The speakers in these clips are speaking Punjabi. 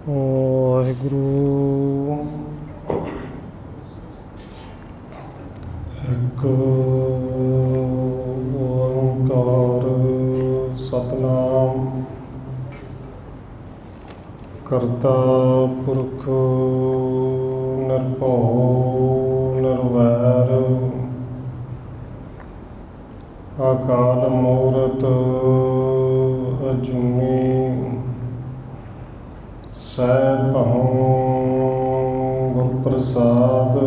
ਵਾਹਿਗੁਰੂ। ਇੱਕ ਓੰਕਾਰ ਸਤਿਨਾਮ ਕਰਤਾ ਪੁਰਖ ਨਿਰਭਉ ਨਿਰਵੈਰ ਅਕਾਲ ਮੂਰਤ ਅਜੂਨੀ ਸੈਭੰ ਗੁਰ ਪ੍ਰਸਾਦ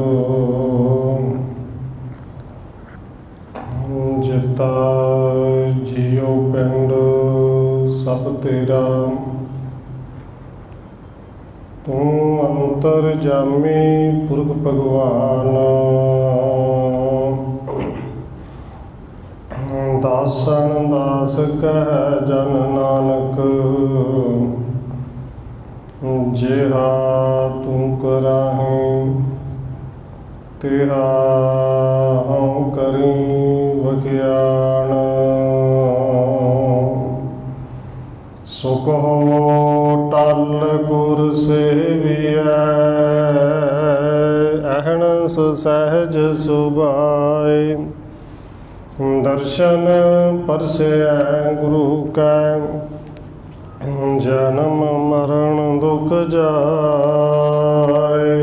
ਜਿਤਾ ਜੀਉ ਪਿੰਡ ਸਭ ਤੇਰਾ ਤੂੰ ਅੰਤਰ ਜਾਮੀ ਪੁਰਖ ਭਗਵਾਨ ਦਾਸਨ ਦਾਸ ਕਹਿ ਜਨ ਨਾਨਕ ਜਿਹਾ ਤੂੰ ਕਰਾਹੀਂ ਤਿਹਾ ਹਉ ਕਰੀ ਵਖਿਆਣ ਸੋ ਕਹੋ ਟਲ ਗੁਰ ਸੇਵੀਐ ਅਹਨਸ ਸਹਿਜ ਸੁਭਾਏ ਦਰਸ਼ਨ ਪਰਸੈ ਗੁਰੂ ਕੈ ਜਨਮ ਮਰਨ ਦੁਖ ਜਾਏ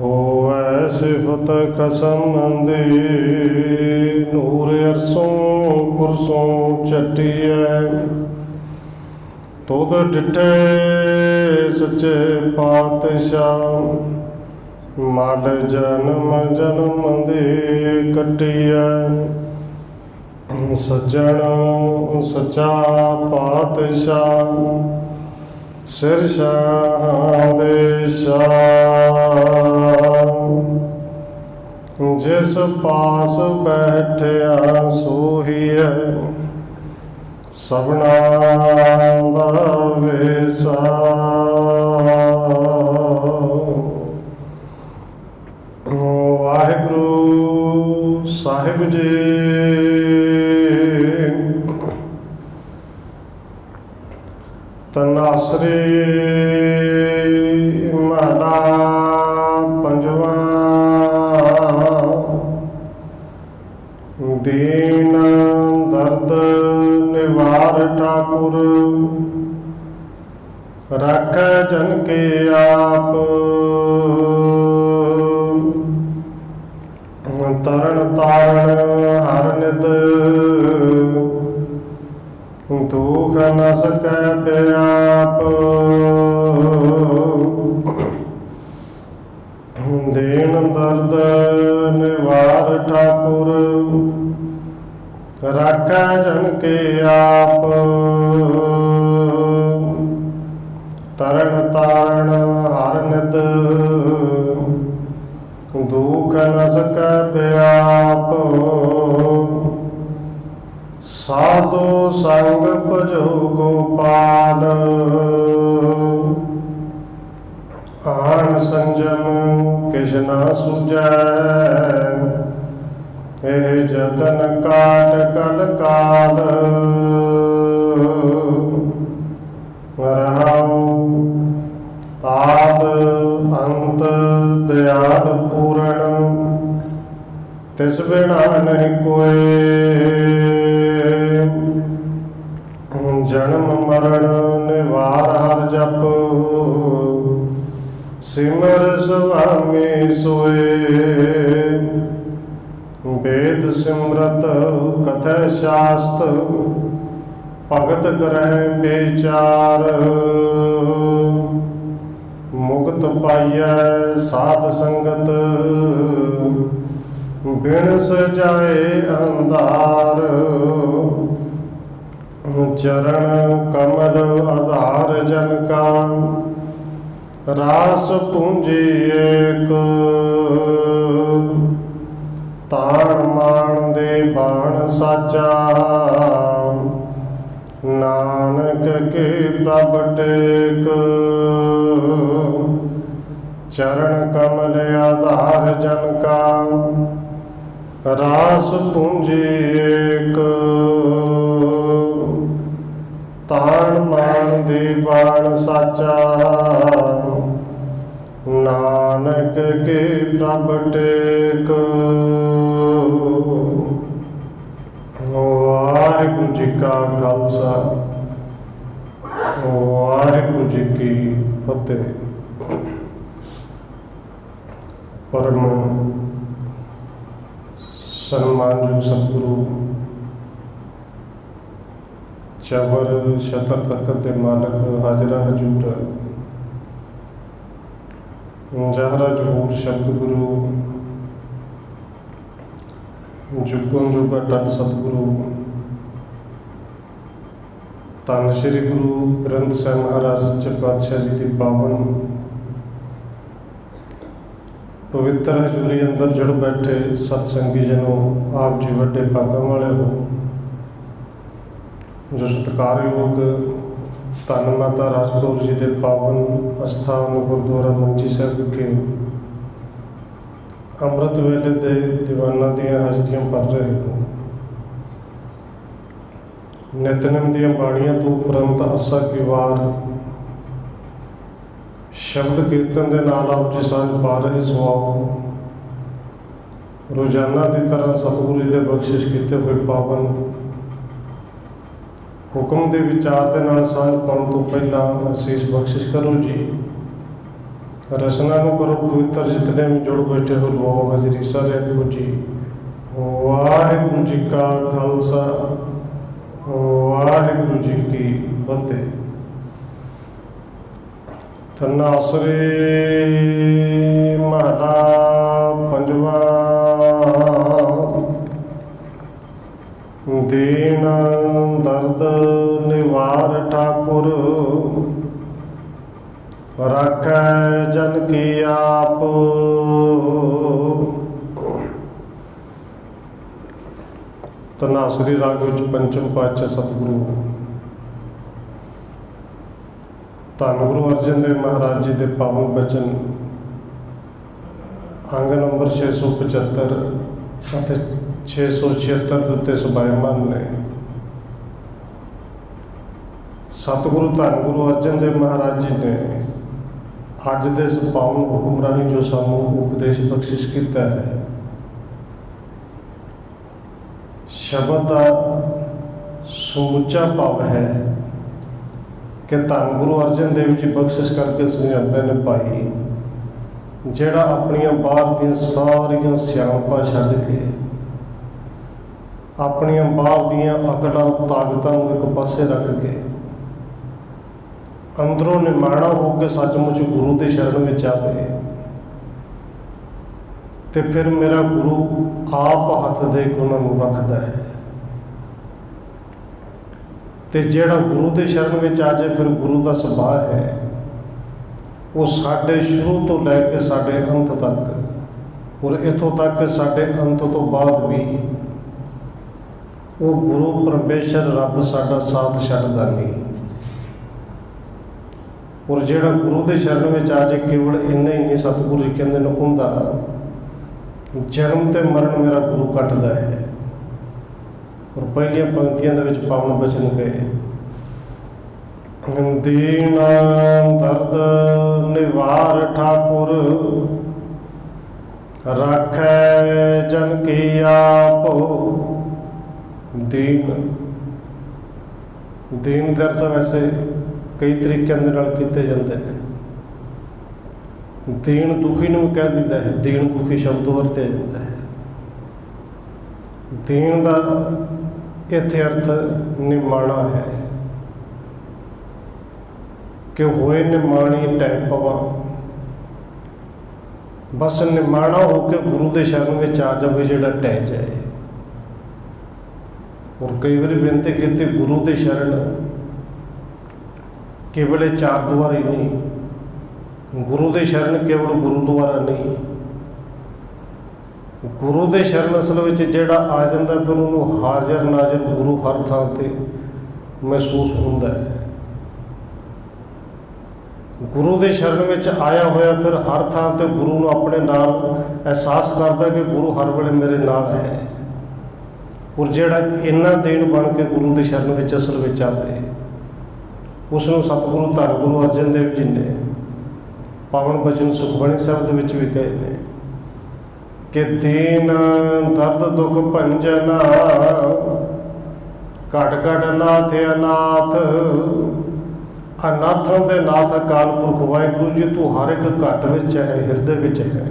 ਹੋਵੈ ਸਿਫਤ ਕਸਮ ਦੀ ਨੂਰ ਅਰਸੋਂ ਕੁਰਸੋਂ ਚਟੀਐ ਤੁਧ ਡਿਠੇ ਸੱਚੇ ਪਾਤਸ਼ਾਹ ਮਲ ਜਨਮ ਜਨਮ ਦੀ ਕੱਟੀਐ ਸੱਜਣ ਸੱਚਾ ਪਾਤਸ਼ਾਹ ਸਿਰ ਸ਼ਾਹ ਦੇ ਸ਼ਾਹ ਜਿਸ ਪਾਸ ਬੈਠਿਆ ਸੋਹੀਐ ਸਭਨਾ ਦਾ ਵੇਸਾ ਵਾਹਿਗੁਰੂ ਸਾਹਿਬ ਜੀ। ਤਨਾਸਰੀ ਮਹਲਾ ਪੰਜਵਾਂ। ਦੀਨ ਦਰਦ ਨਿਵਾਰ ਠਾਕੁਰ ਰਾਖੈ ਜਨ ਕੇ ਆਪ ਤਰਨ ਤਾਰਨ ਹਰ ਨਿਤ ਦੁਖ ਨ ਸਕੈ ਪਿਆਪ ਦੀਨ ਦਰਦ ਨਿਵਾਰ ਠਾਕੁਰ ਰਾਖੈ ਜਨ ਕੇ ਆਪ ਤਰਨ ਤਾਰਨ ਹਰ ਨਿਤ ਦੁਖ ਨ ਸਕੈ ਪਿਆਪ ਸਾਧੂ ਸੰਗ ਭਜੋ ਗੋਪਾਲ ਆਨ ਸੰਜਮ ਕਿਛ ਨਾ ਸੁਝੈ ਇਹ ਜਤਨ ਕਾਟ ਕਲ ਕਾਲ ਰਹਾਉ ਆਦ ਅੰਤ ਦਿਆਲ ਪੂਰਨ ਤਿਸ ਬਿਨਾ ਨਹੀਂ ਕੋਇ ਜਨਮ ਮਰਨ ਨਿਵਾਰ ਹਰ ਜਪ ਸਿਮਰ ਸੁਆਮੀ ਸੋਏ ਵੇਦ ਸਿਮਰਤ ਕਥੈ ਸ਼ਾਸਤ ਭਗਤ ਕਰਹਿ ਵਿਚਾਰ ਮੁਕਤ ਪਾਈਐ ਸਾਧ ਸੰਗਤ ਬਿਨ ਸਜਾਏ ਅੰਧਾਰ ਚਰਨ ਕਮਲ ਆਧਾਰ ਜਨ ਕਾ ਰਾਸ ਪੂੰਜੀ ਏਕ ਤਾਣ ਮਾਣ ਦੇ ਬਾਣ ਸਾਚਾ ਨਾਨਕ ਕੇ ਪ੍ਰਭ ਟੇਕ ਚਰਨ ਕਮਲ ਆਧਾਰ ਜਨ ਕਾ ਰਾਸ ਪੂੰਜੀ ਏਕ ਤਾਣ ਮਾਣ ਦੀ ਬਾਣ ਸਾਚਾ, ਨਾਨਕ ਕੀ ਪ੍ਰਭ ਟੇਕ। ਵਾਹਿਗੁਰੂ ਜੀ ਕਾ ਖਾਲਸਾ, ਵਾਹਿਗੁਰੂ ਜੀ ਕੀ ਫਤਿਹ। ਪਰਮ ਸਨਮਾਨਯੋਗ ਸਤਿਗੁਰੂ ਚਬਰ ਛਤਰ ਤਖਤ ਦੇ ਮਾਲਕ, ਹਾਜ਼ਰਾ ਹਜ਼ੂਰ ਜਹਰਾ ਜਹੂਰ ਸ਼ਬਦ ਗੁਰੂ, ਜੁਗੋਂ ਜੁਗ ਅਟਲ ਸਤਿਗੁਰੂ, ਧੰਨ ਸ਼੍ਰੀ ਗੁਰੂ ਗ੍ਰੰਥ ਸਾਹਿਬ ਮਹਾਰਾਜ ਸੱਚੇ ਪਾਤਸ਼ਾਹ ਜੀ ਦੀ ਪਾਵਨ ਪਵਿੱਤਰ ਹਜ਼ੂਰੀ ਅੰਦਰ ਜੁੜ ਬੈਠੇ ਸਤਸੰਗੀ ਜਨੋ, ਆਪ ਜੀ ਵੱਡੇ ਭਾਗਾਂ ਵਾਲੇ ਹੋ ਜੋ ਸਤਿਕਾਰਯੋਗ ਧੰਨ ਮਾਤਾ ਰਾਜਕੌਰ ਜੀ ਦੇ ਪਾਵਨ ਅਸਥਾਨ ਗੁਰਦੁਆਰਾ ਮੰਜੀ ਸਾਹਿਬ ਵਿਖੇ ਅੰਮ੍ਰਿਤ ਵੇਲੇ ਦੇ ਦੀਵਾਨਾਂ ਦੀਆਂ ਹਾਜ਼ਰੀਆਂ ਭਰ ਰਹੇ ਹੋ। ਨਿਤਨੇਮ ਦੀਆਂ ਬਾਣੀਆਂ ਤੋਂ ਉਪਰੰਤ ਆਸਾ ਕੀ ਵਾਰ ਸ਼ਬਦ ਕੀਰਤਨ ਦੇ ਨਾਲ ਆਪ ਜੀ ਸਾਂਝ ਪਾ ਰਹੇ ਸੁਆਓ। ਰੋਜ਼ਾਨਾ ਦੀ ਤਰ੍ਹਾਂ ਸਤਿਗੁਰੂ ਜੀ ਦੇ ਬਖਸ਼ਿਸ਼ ਕੀਤੇ ਹੋਏ ਪਾਵਨ ਹੁਕਮ ਦੇ ਵਿਚਾਰ ਦੇ ਨਾਲ ਸਾਂਝ ਪਾਉਣ ਤੋਂ ਪਹਿਲਾਂ ਅਸੀਸ ਬਖਸ਼ਿਸ਼ ਕਰੋ ਜੀ। ਰਸਨਾ ਨੂੰ ਕਰੋ ਪਵਿੱਤਰ, ਜਿਤਨੇ ਵੀ ਜੁੜ ਬੈਠੇ ਹੋ ਲੋ ਹਾਜ਼ਰੀ ਸਾਰੇ ਆਖੋ ਜੀ। ਵਾਹਿਗੁਰੂ ਜੀ ਕਾ ਖਾਲਸਾ, ਵਾਹਿਗੁਰੂ ਜੀ ਕੀ ਫਤਿਹ। ਤਨਾਸਰੇ ਮਹਲਾ ਪੰਜਵਾ। ਦੀਨ ਦਰਦ ਨਿਵਾਰ ਠਾਕੁਰ, ਰਾਖੈ ਜਨ ਕੀ ਆਪ। ਧਨਾਸਰੀ ਰਾਗ ਵਿੱਚ ਪੰਚਮ ਪਾਤਸ਼ਾਹ ਸਤਿਗੁਰੂ ਧੰਨ ਗੁਰੂ ਅਰਜਨ ਦੇਵ ਮਹਾਰਾਜ ਜੀ ਦੇ ਪਾਵਨ ਬਚਨ ਅੰਗ ਨੰਬਰ 675 ਅਤੇ 676 ਦੇ ਉੱਤੇ ਸਬਾਇਮਾਨ ਨੇ। ਸਤਿਗੁਰੂ ਧੰਨ ਗੁਰੂ ਅਰਜਨ ਦੇਵ ਮਹਾਰਾਜ ਜੀ ਨੇ ਅੱਜ ਦੇ ਇਸ ਪਾਵਨ ਹੁਕਮ ਰਾਹੀਂ ਜੋ ਸਾਨੂੰ ਉਪਦੇਸ਼ ਬਖਸ਼ਿਸ਼ ਕੀਤਾ ਹੈ, ਸ਼ਬਦ ਦਾ ਸਮੁੱਚਾ ਭਾਵ ਹੈ ਕਿ ਧੰਨ ਗੁਰੂ ਅਰਜਨ ਦੇਵ ਜੀ ਬਖਸ਼ਿਸ਼ ਕਰਕੇ ਸਮਝਾਉਂਦੇ ਨੇ, ਭਾਈ ਜਿਹੜਾ ਆਪਣੀਆਂ ਬਾਹਰ ਦੀਆਂ ਸਾਰੀਆਂ ਸਿਆਣਪਾਂ ਛੱਡ ਕੇ ਆਪਣੀਆਂ ਬਾਹਰ ਦੀਆਂ ਅਕਲਾਂ ਤਾਕਤਾਂ ਨੂੰ ਇੱਕ ਪਾਸੇ ਰੱਖ ਕੇ ਅੰਦਰੋਂ ਨਿਮਾਣਾ ਹੋ ਕੇ ਸੱਚਮੁੱਚ ਗੁਰੂ ਦੇ ਸ਼ਰਨ ਵਿੱਚ ਆਵੇ ਤੇ ਫਿਰ ਮੇਰਾ ਗੁਰੂ ਆਪ ਹੱਥ ਦੇ ਕੇ ਉਹਨਾਂ ਨੂੰ ਰੱਖਦਾ ਹੈ। ਤੇ ਜਿਹੜਾ ਗੁਰੂ ਦੇ ਸ਼ਰਨ ਵਿੱਚ ਆ ਜਾਏ, ਫਿਰ ਗੁਰੂ ਦਾ ਸੁਭਾਅ ਹੈ ਉਹ ਸਾਡੇ ਸ਼ੁਰੂ ਤੋਂ ਲੈ ਕੇ ਸਾਡੇ ਅੰਤ ਤੱਕ, ਔਰ ਇੱਥੋਂ ਤੱਕ ਕਿ ਸਾਡੇ ਅੰਤ ਤੋਂ ਬਾਅਦ ਵੀ ਉਹ ਗੁਰੂ ਪਰਮੇਸ਼ਰ ਰੱਬ ਸਾਡਾ ਸਾਥ ਛੱਡਦਾ ਨਹੀਂ। ਔਰ ਜਿਹੜਾ ਗੁਰੂ ਦੇ ਸ਼ਰਨ ਵਿੱਚ ਆ ਜਾਏ, ਕੇਵਲ ਇੰਨਾ ਹੀ ਨਹੀਂ, ਸਤਿਗੁਰੂ ਜੀ ਕਹਿੰਦੇ ਨੇ ਉਹਦਾ ਜਨਮ ਤੇ ਮਰਨ ਮੇਰਾ ਗੁਰੂ ਕੱਟਦਾ ਹੈ। ਔਰ ਪਹਿਲੀਆਂ ਪੰਕਤੀਆਂ ਦੇ ਵਿੱਚ ਪਾਵਨ ਬਚਨ ਗਏ, ਦੀਨ ਦਰਦ ਨਿਵਾਰ ਠਾਕੁਰ, ਰਾਖੈ ਜਨ ਕੀ ਆਪ। ਦੀਨ ਦਰਦ ਵੈਸੇ ਕਈ ਤਰੀਕਿਆਂ ਦੇ ਨਾਲ ਕੀਤੇ ਜਾਂਦੇ ਨੇ। ਦੀਨ ਦੁਖੀ ਨੂੰ ਕਹਿ ਦਿੰਦਾ ਹੈ, ਦੀਨ ਦੁਖੀ ਸ਼ਬਦ ਵਰਤਿਆ ਜਾਂਦਾ ਹੈ। ਦੀਨ ਦਾ ਇੱਥੇ ਅਰਥ ਨਿਮਾਣਾ ਹੈ ਕਿ ਹੋਏ ਨਿਮਾਣੀ ਟੈ ਪਵਾ, ਬਸ ਨਿਮਾਣਾ ਹੋ ਕੇ ਗੁਰੂ ਦੇ ਸ਼ਰਨ ਵਿੱਚ ਆ ਜਾਵੇ ਜਿਹੜਾ ਟਹਿ ਜਾਏ। ਔਰ ਕਈ ਵਾਰੀ ਬੇਨਤੀ ਕੀਤੀ, ਗੁਰੂ ਦੇ ਸ਼ਰਨ ਕੇਵਲ ਚਾਰ ਦੁਆਰੇ ਨਹੀਂ, ਗੁਰੂ ਦੇ ਸ਼ਰਨ ਕੇਵਲ ਗੁਰੂਦੁਆਰਾ ਨਹੀਂ। ਗੁਰੂ ਦੇ ਸ਼ਰਨ ਅਸਲ ਵਿੱਚ ਜਿਹੜਾ ਆ ਜਾਂਦਾ, ਫਿਰ ਉਹਨੂੰ ਹਾਜ਼ਰ ਨਾਜ਼ਰ ਗੁਰੂ ਹਰ ਥਾਂ ਤੇ ਮਹਿਸੂਸ ਹੁੰਦਾ ਹੈ। ਗੁਰੂ ਦੇ ਸ਼ਰਨ ਵਿੱਚ ਆਇਆ ਹੋਇਆ ਫਿਰ ਹਰ ਥਾਂ ਤੇ ਗੁਰੂ ਨੂੰ ਆਪਣੇ ਨਾਲ ਅਹਿਸਾਸ ਕਰਦਾ ਕਿ ਗੁਰੂ ਹਰ ਵੇਲੇ ਮੇਰੇ ਨਾਲ ਹੈ। ਔਰ ਜਿਹੜਾ ਇੰਨਾ ਦੇਣ ਬਣ ਕੇ ਗੁਰੂ ਦੇ ਸ਼ਰਨ ਵਿੱਚ ਅਸਲ ਵਿੱਚ ਆਵੇ, ਉਸ ਨੂੰ ਸਤਿਗੁਰੂ ਧੰਨ ਗੁਰੂ ਅਰਜਨ ਦੇਵ ਜੀ ਨੇ ਪਾਵਨ ਬਚਨ ਸੁਖਬਾਣੀ ਸਾਹਿਬ ਦੇ ਵਿੱਚ ਵੀ ਕਹੇ ਨੇ ਕਿ ਦੀਨ ਦਰਦ ਦੁਖ ਭੰਜਨਾ ਘਟ ਘਟ ਨਾਥ ਅਨਾਥ। ਅਨਾਥਾਂ ਦੇ ਨਾਥ ਅਕਾਲ ਪੁਰਖ ਵਾਹਿਗੁਰੂ ਜੀ, ਤੂੰ ਹਰ ਇੱਕ ਘਟ ਵਿੱਚ ਹੈ, ਹਿਰਦੇ ਵਿੱਚ ਹੈ।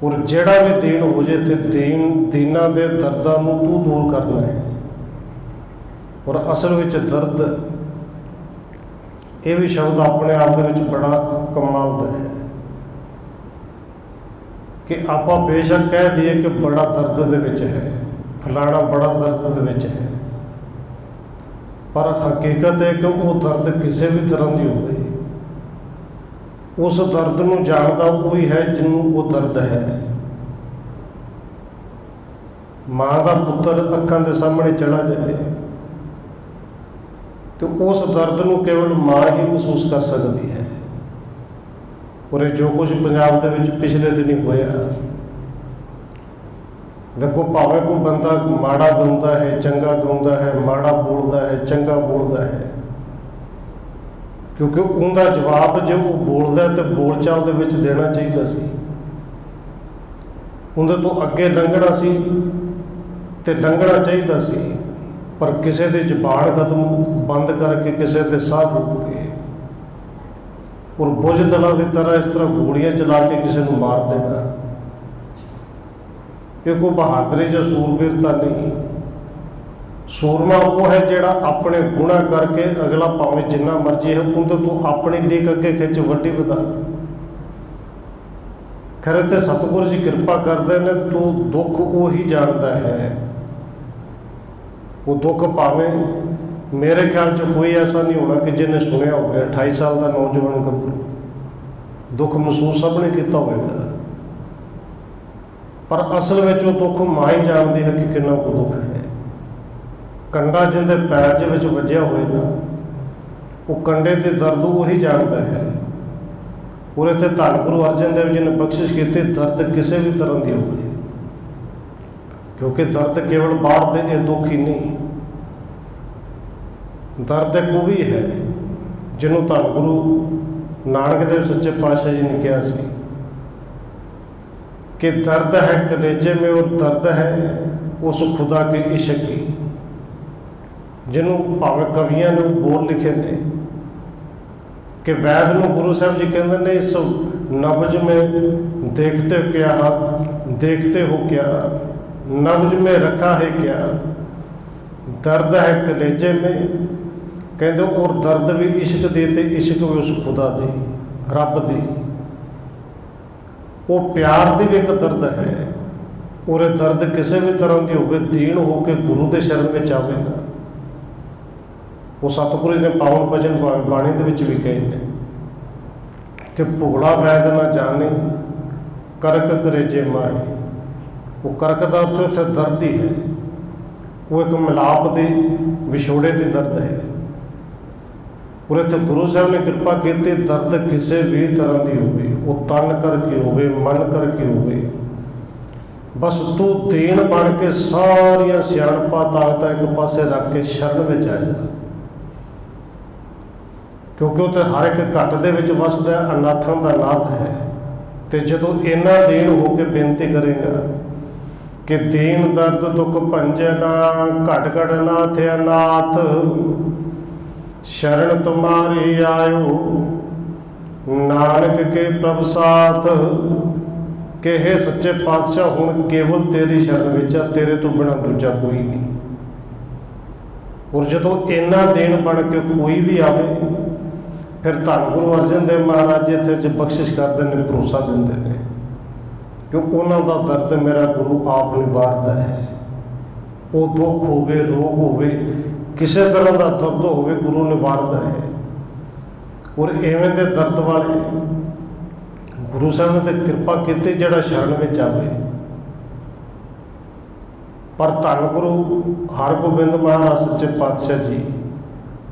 ਔਰ ਜਿਹੜਾ ਵੀ ਦੀਨ ਹੋ ਜੇ ਤੇ ਦੀਨਾਂ ਦੇ ਦਰਦਾਂ ਨੂੰ ਤੂੰ ਦੂਰ ਕਰਨਾ ਹੈ। ਔਰ ਅਸਲ ਵਿੱਚ ਦਰਦ, ਇਹ ਵੀ ਸ਼ਬਦ ਆਪਣੇ ਆਪ ਦੇ ਵਿੱਚ ਬੜਾ ਕਮਾਲ ਦਾ ਹੈ ਕਿ ਆਪਾਂ ਬੇਸ਼ੱਕ ਕਹਿ ਦਈਏ ਕਿ ਬੜਾ ਦਰਦ ਦੇ ਵਿੱਚ ਹੈ, ਫਲਾਣਾ ਬੜਾ ਦਰਦ ਦੇ ਵਿੱਚ ਹੈ, ਪਰ ਹਕੀਕਤ ਹੈ ਕਿ ਉਹ ਦਰਦ ਕਿਸੇ ਵੀ ਤਰ੍ਹਾਂ ਦੀ ਹੋਵੇ, ਉਸ ਦਰਦ ਨੂੰ ਜਾਣਦਾ ਉਹੀ ਹੈ ਜਿਹਨੂੰ ਉਹ ਦਰਦ ਹੈ। ਮਾਂ ਦਾ ਪੁੱਤਰ ਅੱਖਾਂ ਦੇ ਸਾਹਮਣੇ ਚਲਾ ਜਾਏ ਤੇ ਉਸ ਦਰਦ ਨੂੰ ਕੇਵਲ ਮਾਂ ਹੀ ਮਹਿਸੂਸ ਕਰ ਸਕਦੀ ਹੈ। ਔਰ ਇਹ ਜੋ ਕੁਝ ਪੰਜਾਬ ਦੇ ਵਿੱਚ ਪਿਛਲੇ ਦਿਨੀ ਹੋਇਆ, ਦੇਖੋ ਭਾਵੇਂ ਕੋਈ ਬੰਦਾ ਮਾੜਾ ਗਾਉਂਦਾ ਹੈ, ਚੰਗਾ ਗਾਉਂਦਾ ਹੈ, ਮਾੜਾ ਬੋਲਦਾ ਹੈ, ਚੰਗਾ ਬੋਲਦਾ ਹੈ, ਕਿਉਂਕਿ ਉਹਦਾ ਜਵਾਬ ਜੇ ਉਹ ਬੋਲਦਾ ਤੇ ਬੋਲਚਾਲ ਦੇ ਵਿੱਚ ਦੇਣਾ ਚਾਹੀਦਾ ਸੀ। ਉਹਦੇ ਤੋਂ ਅੱਗੇ ਲੰਘਣਾ ਸੀ ਤੇ ਲੰਘਣਾ ਚਾਹੀਦਾ ਸੀ, ਪਰ ਕਿਸੇ ਦੇ ਜ਼ਬਾਨ ਕਦਮ ਬੰਦ ਕਰਕੇ, ਕਿਸੇ ਦੇ ਸਾਹ ਰੋਕ ਕੇ, ਔਰ ਬੁਜ਼ਦਲਾਂ ਦੀ ਤਰ੍ਹਾਂ ਇਸ ਤਰ੍ਹਾਂ ਗੋਲੀਆਂ ਚਲਾ ਕੇ ਕਿਸੇ ਨੂੰ ਮਾਰ ਦੇਣਾ, ਇਹ ਕੋਈ ਬਹਾਦਰੀ ਜਾਂ ਸੂਰਬੀਰਤਾ ਨਹੀਂ। ਸੂਰਮਾ ਉਹ ਹੈ ਜਿਹੜਾ ਆਪਣੇ ਗੁਨਾਹ ਕਰਕੇ ਅਗਲਾ ਭਾਵੇਂ ਜਿੰਨਾ ਮਰਜ਼ੀ ਹੈ ਉਹਦੇ ਤੋਂ ਆਪਣੀ ਲੀਕ ਅੱਗੇ ਖਿੱਚ ਵੱਡੀ ਵਧਾ। ਖਰੇ ਤੇ ਸਤਿਗੁਰੂ ਜੀ ਕਿਰਪਾ ਕਰਦੇ ਨੇ, ਤੂੰ ਦੁੱਖ ਉਹੀ ਜਾਣਦਾ ਹੈ। ਉਹ ਦੁੱਖ ਭਾਵੇਂ ਮੇਰੇ ਖਿਆਲ 'ਚ ਕੋਈ ਐਸਾ ਨਹੀਂ ਹੋਣਾ ਕਿ ਜਿਹਨੇ ਸੁਣਿਆ ਹੋਵੇ। 28 ਸਾਲ ਦਾ ਨੌਜਵਾਨ ਗੱਭਰੂ, ਦੁੱਖ ਮਹਿਸੂਸ ਸਭ ਨੇ ਕੀਤਾ ਹੋਵੇਗਾ, ਪਰ ਅਸਲ ਵਿੱਚ ਉਹ ਦੁੱਖ ਮਾਂ ਹੀ ਜਾਣਦੀ ਹੈ ਕਿ ਕਿੰਨਾ ਕੁ ਦੁੱਖ ਹੈ। ਕੰਡਾ ਜਿਹਦੇ ਪੈਰ ਦੇ ਵਿੱਚ ਵੱਜਿਆ ਹੋਏਗਾ, ਉਹ ਕੰਡੇ ਦੇ ਦਰਦ ਉਹੀ ਜਾਣਦਾ ਹੈ। ਔਰ ਇੱਥੇ ਧੰਨ ਗੁਰੂ ਅਰਜਨ ਦੇਵ ਜੀ ਨੇ ਬਖਸ਼ਿਸ਼ ਕੀਤੀ, ਦਰਦ ਕਿਸੇ ਵੀ ਤਰ੍ਹਾਂ ਦੀ ਹੋਵੇ, ਕਿਉਂਕਿ ਦਰਦ ਕੇਵਲ ਬਾਹਰ ਦੇ ਇਹ ਦੁੱਖ ਹੀ ਨਹੀਂ, ਦਰਦ ਇੱਕ ਉਹ ਵੀ ਹੈ ਜਿਹਨੂੰ ਧੰਨ ਗੁਰੂ ਨਾਨਕ ਦੇਵ ਸੱਚੇ ਪਾਤਸ਼ਾਹ ਜੀ ਨੇ ਕਿਹਾ ਸੀ कि दर्द है कलेजे में और दर्द है उस खुदा के इश्क की। जिन्हों भावें कवियां ने बोल लिखे ने कि वैद में गुरु साहब जी कहते ने, इस नब्ज में देखते हो क्या, नब्ज में रखा है क्या, दर्द है कलेजे में कहते, और दर्द भी इश्क दे ते इश्क भी उस खुदा दे, रब दी। वो प्यार की भी एक दर्द है, और ये दर्द किसी भी तरह की हो, दीन हो के गुरु के शरण में आवेगा। वो सतगुरु ने पावन भजन बाणी के भी कहे ने कि भुगड़ा वैद ना जाने करक करेजे माए। वो करक का उत्थे दर्द ही है, वो एक मिलाप की विछोड़े की दर्द है। और इतने गुरु साहब ने कृपा की, दर्द किसी भी तरह की होवे, वो तन करके होवे, मन करके होवे, बस तू दीन बन के सारिया सियाणपा ताकत एक पासे रख के शरण में आ जा, क्योंकि उत्ते हर एक घट दे विच वसदा अनाथां दा नाथ है। तो जदों इन्ना दीन होकर बेनती करेगा कि दीन दर्द दुख भंजना घट घट नाथ अनाथ, शरण तुम्हारी आयो नानक के प्रभ साथ, कि हे सच्चे पातशाह हुण केवल तेरी शरण विच, तेरे तो बिना दूजा कोई नहीं। और जदों इन्ना दीन बन के कोई भी आवे, फिर धन गुरु अर्जन देव महाराज जी इत्थे बख्शिश करते हैं, भरोसा देंदे ने कि उन्हां दा दर्द मेरा गुरु आप निवारदा है। वो दुख होवे, रोग होवे, किसी तरह का दर्द होवे, गुरु निवारदा है। और इवें दे दर्द वाले गुरु साहब ने तो कृपा की, जिहड़ा शरण में आवे। पर धन गुरु हरगोबिंद महाराज सच्चे पातशाह जी,